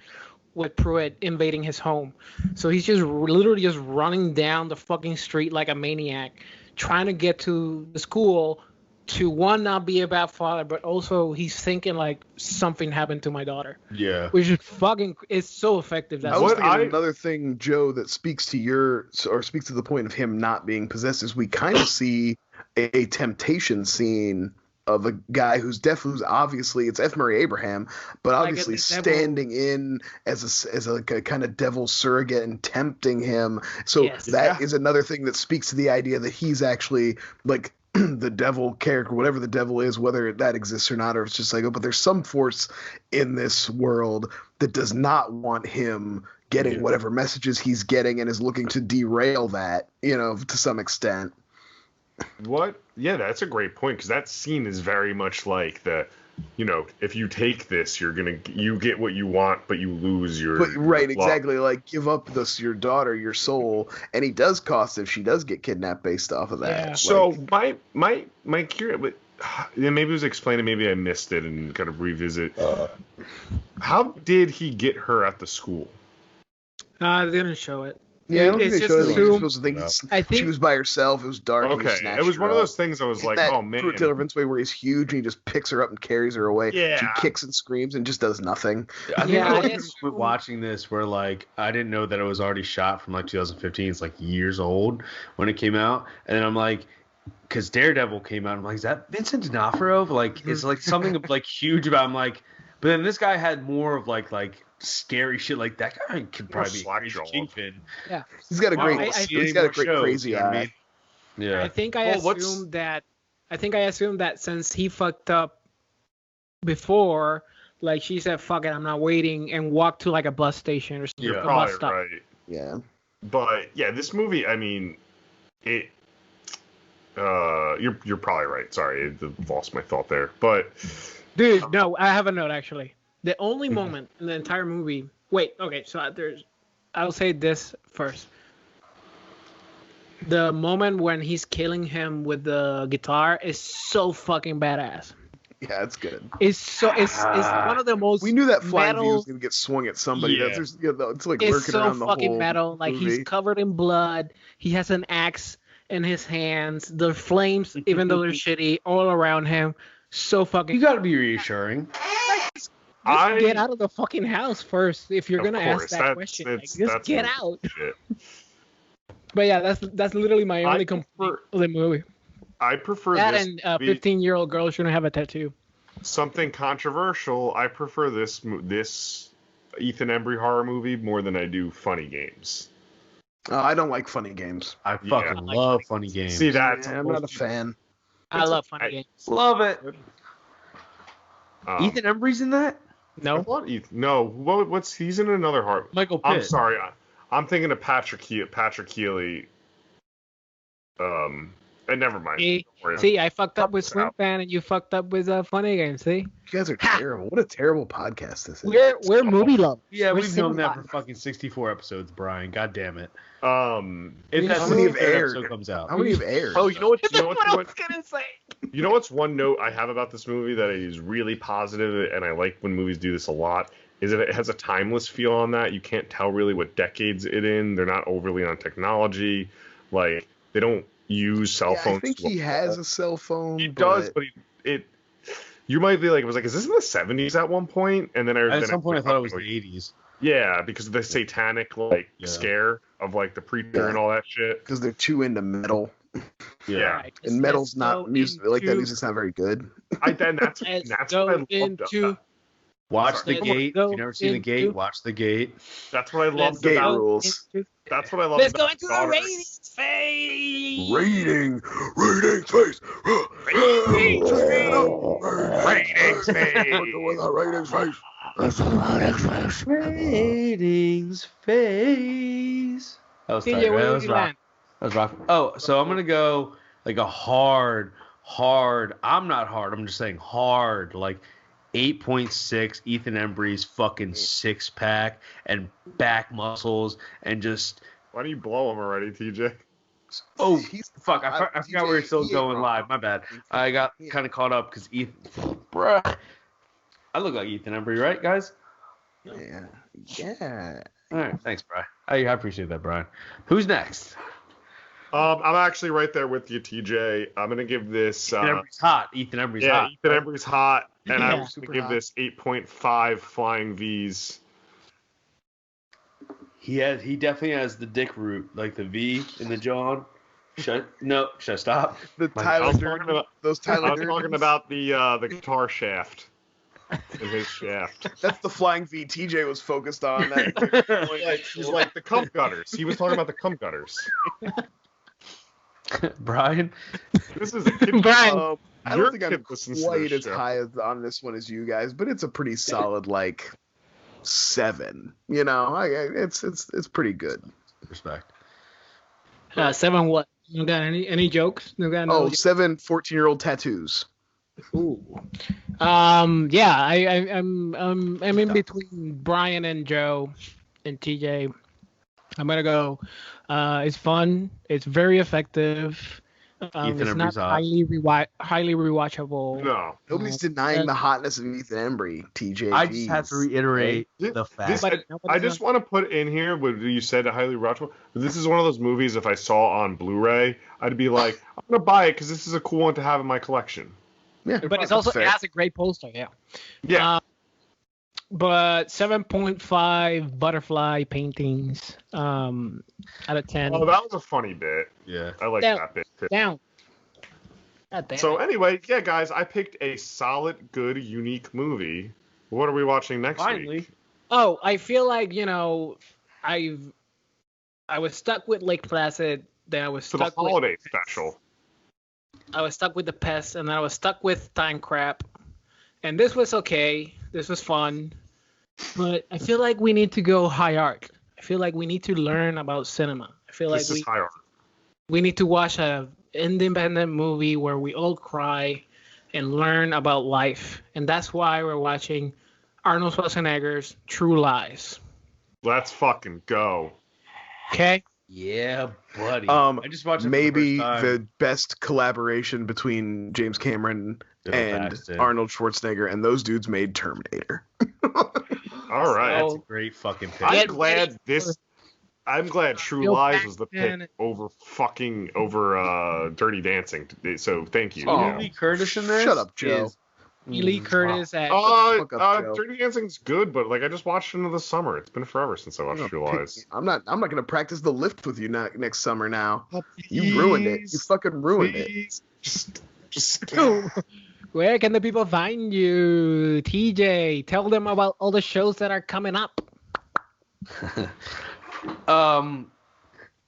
with Pruitt invading his home. So he's just literally just running down the fucking street like a maniac, trying to get to the school to not be a bad father, but also he's thinking like something happened to my daughter, Yeah. which is fucking, it's so effective. I That was What thinking I- another thing, Joe, that speaks to the point of him not being possessed is we kind of see a temptation scene of a guy who's obviously it's F. Murray Abraham, but Like obviously the devil. standing in as a kind of devil surrogate and tempting him. So Yes. that is another thing that speaks to the idea that he's actually like the devil character, whatever the devil is, whether that exists or not, or it's just like, oh, but there's some force in this world that does not want him getting whatever messages he's getting and is looking to derail that, to some extent. What? Yeah, that's a great point because that scene is very much like if you take this, you get what you want, but you lose your. But right, your love. exactly. Like give up your daughter, your soul, and he does cost if she does get kidnapped based off of that. Yeah. Like, So my curious, but maybe it was explained, maybe I missed it and kind of revisit. How did he get her at the school? they didn't show it. yeah, I don't think It's they just showed it. You're assumed- supposed to think I think she was by herself. It was dark. and he Okay, snatched it was her one of up. those things I was like, that oh man. Pruitt Taylor Vince way where he's huge and he just picks her up and carries her away. Yeah. She kicks and screams and just does nothing. I think Yeah, I I was assume- watching this where like I didn't know that it was already shot from like 2015. It's like years old when it came out, and then I'm like, because Daredevil came out, I'm like, is that Vincent D'Onofrio? Like, is like something like huge about? I'm like, but then this guy had more of like scary shit. Like that guy could probably be a slack crazy jaw. kingpin. He's got a Wow, great, we'll see he's any got a more great shows, crazy you know what I eye. mean? Yeah. I think I assumed that since he fucked up before, like she said, "Fuck it, I'm not waiting," and walked to like a bus station or something. You're a bus probably stop. right. Yeah. But yeah, this movie, I mean, it. You're probably right. Sorry, I lost my thought there. But Dude, no, I have a note actually. The only moment in the entire movie. Wait, okay, so I'll say this first. The moment when he's killing him with the guitar is so fucking badass. Yeah, it's good. It's one of the most. We knew that flying V metal- was going to get swung at somebody. Yeah. It's like It's lurking so around the fucking whole metal. Like movie. he's covered in blood. He has an axe in his hands. The flames, even though they're shitty, all around him. So fucking. You got to be reassuring. Just I get out of the fucking house first if you're Of gonna ask course, that that's- question. that's- Like, just that's get some out. shit. But yeah, that's literally my I only complaint of the movie. I prefer That this and movie- 15-year-old girl shouldn't have a tattoo. something controversial. I prefer this Ethan Embry horror movie more than I do Funny Games. I don't like funny games. I fucking like love funny games. See, that's I'm not a fan. I love funny I- games. Love it. Um, Ethan Embry's in that? I No, thought no. What's he's in another heart? Michael Pitt. I'm sorry. I'm thinking of Patrick Keeley. And never mind. see, Don't worry. see, I fucked up with Cut this Slim out. Fan, and you fucked up with funny games. See, You guys are terrible. What a terrible podcast this is. we're movie lovers. Yeah, We're we've known that cinephiles. for fucking 64 episodes, Brian. God damn it. If How that many have 63rd aired? episode comes out. How many have aired? Oh, you know what? That's what I was gonna say. You know what's one note I have about this movie that is really positive, and I like when movies do this a lot, is that it has a timeless feel on that. You can't tell really what decades it in. They're not overly on technology. Like, they don't use cell Yeah, phones. I think he has a cell phone. He does, but you might be like, it was like, is this in the 70s at one point? And then At some point, I thought it was the like, 80s. yeah, because of the satanic scare of like the preacher Yeah. and all that shit. because they're too into metal, Yeah, Right, and metal's let's go not music. Like that into- music's not very good. that's Let's what go I loved. into Watch Sorry. the Let's gate. go If you've never seen the gate, into- watch the gate. That's what I let's loved Gate about. go rules. into- That's what I loved. Let's go about into Daughters. the ratings phase. Rating face. Ratings phase. Ratings face. Ratings phase. That was tight, TJ, right? where That did was you rock. land? That was rock. Oh, so I'm gonna go like a hard. I'm not hard. I'm just saying hard. Like 8.6. Ethan Embry's fucking 6-pack and back muscles and just. Why don't you blow him already, TJ? Oh, He's- fuck. I forgot we were still he- going live. My bad. I got kind of caught up because Ethan. Bruh. I look like Ethan Embry, right, guys? Yeah. Yeah. All right. Thanks, Brian. I appreciate that, Brian. Who's next? I'm actually right there with you, TJ. I'm gonna give this. Ethan Embry's hot. Ethan Embry's Yeah, hot. Ethan Embry's hot, and Yeah, I'm just super gonna give hot. this 8.5 flying V's. He definitely has the dick root, like the V in the John. Should I stop? The My- I Tyler was Durden. talking about, Those I Tyler was talking Durdens. about the guitar shaft. And his shaft. That's the flying V TJ was focused on. That. He's like the cum gutters. He was talking about the cum gutters. Brian. This is a kid. Brian. I Your don't think I'm kid listens to quite this as show. high as on this one as you guys, but it's a pretty solid like 7. You know, it's pretty good. Respect. 7 what? You got any jokes? You got no Oh, jokes? 7 14-year-old tattoos. Ooh. Yeah, I'm in between Brian and Joe and TJ. I'm gonna go. It's fun. It's very effective. Ethan It's not Embry's hot. highly rewatchable. No. Nobody's denying the hotness of Ethan Embry, TJ. I just have to reiterate This- the fact. This, I just want to put in here what you said, highly watchable. This is one of those movies. If I saw on Blu-ray, I'd be like, I'm gonna buy it because this is a cool one to have in my collection. Yeah, But it's that's also fair. it has a great poster. Yeah. Yeah. But 7.5 butterfly paintings out of 10. Oh, that was a funny bit. Yeah. I like Down. that bit too. Down. God damn So it. anyway, yeah, guys, I picked a solid, good, unique movie. What are we watching next Finally. week? Oh, I feel like I was stuck with Lake Placid. Then I was For the stuck with holiday special. I was stuck with The Pest, and then I was stuck with Time Crap. And this was okay. This was fun. But I feel like we need to go high art. I feel like we need to learn about cinema. I feel like This is high art. we need to watch a independent movie where we all cry and learn about life. And that's why we're watching Arnold Schwarzenegger's True Lies. Let's fucking go. Okay? Yeah, buddy. I just watched it maybe for the first time. the best collaboration between James Cameron Bill and Paxton. Arnold Schwarzenegger, and those dudes made Terminator. All right. That's Oh. a great fucking pick. I'm Get glad ready this. I'm glad True Bill Lies was the Paxton. pick over Dirty Dancing. So thank you. Oh. yeah. Lee Curtis in this. Shut up, Joe. is- Lee Curtis at fuck up, Joe. Dirty Dancing's good, but like I just watched it in the summer. It's been forever since I watched True Lies. I'm not gonna practice the lift with you next summer now. You ruined it. You fucking ruined it. Please, just Where can the people find you, TJ? Tell them about all the shows that are coming up.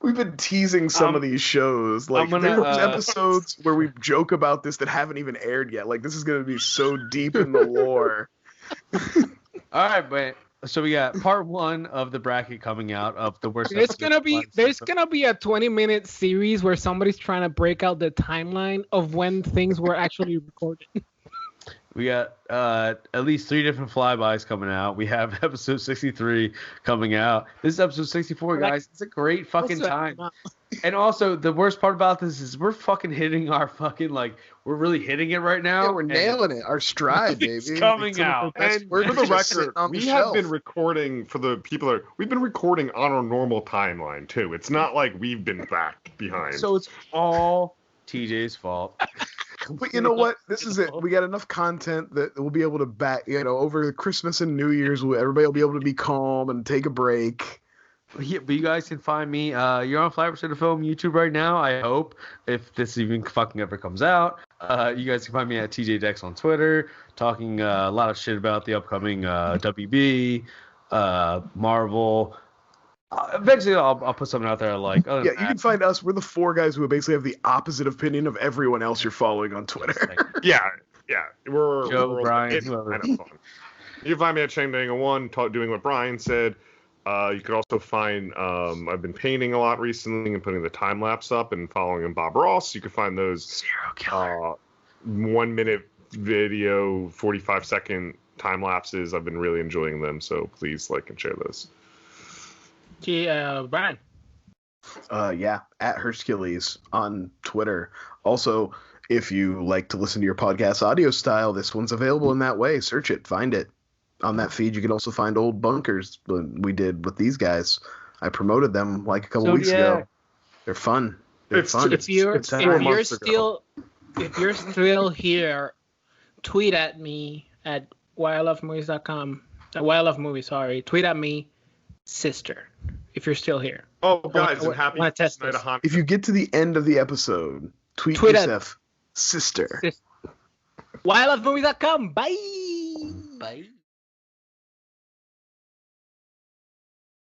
We've been teasing some of these shows. Like I'm gonna, there's episodes where we joke about this that haven't even aired yet. Like this is gonna be so deep in the lore. All right, but so we got part 1 of the bracket coming out of the worst. There's gonna be a 20-minute series where somebody's trying to break out the timeline of when things were actually recorded. We got at least 3 different flybys coming out. We have episode 63 coming out. This is episode 64, guys. It's a great fucking time. And also, the worst part about this is we're fucking hitting our fucking, like, we're really hitting it right now. Yeah, we're nailing it. Our stride, baby. It's coming out. And We're for the just record, sitting on the we have shelf. been recording for the people that we've been recording on our normal timeline too. It's not like we've been back behind. So it's all TJ's fault. But you know what? This is it. We got enough content that we'll be able to back. You know, over Christmas and New Year's, everybody will be able to be calm and take a break. Yeah, but you guys can find me. You're on FlyOver State of Film YouTube right now. I hope, if this even fucking ever comes out, you guys can find me at TJ Dex on Twitter, talking a lot of shit about the upcoming WB, Marvel. Eventually, I'll put something out there like. Yeah, you can find us. We're the 4 guys who basically have the opposite opinion of everyone else you're following on Twitter. yeah, we're Joe, Brian, it's whoever. kind of fun. You can find me at Shangdanga1, doing what Brian said. You could also find I've been painting a lot recently and putting the time lapse up and following Bob Ross. You can find those 1 minute video, 45-second time lapses. I've been really enjoying them, so please like and share those. Brian. Yeah, at Herskilles on Twitter. Also, if you like to listen to your podcast audio style, this one's available in that way. Search it, find it. On that feed, you can also find old bunkers we did with these guys. I promoted them like a couple weeks ago. They're fun. It's fun. If you're still here, tweet at me at whyIlovemovies.com. whyIlovemovies, sorry. Tweet at me, sister. If you're still here. Oh, guys, and happy night of Hanukkah. If you get to the end of the episode, tweet yourself, sister. whyIlovemovies.com. Bye. Bye.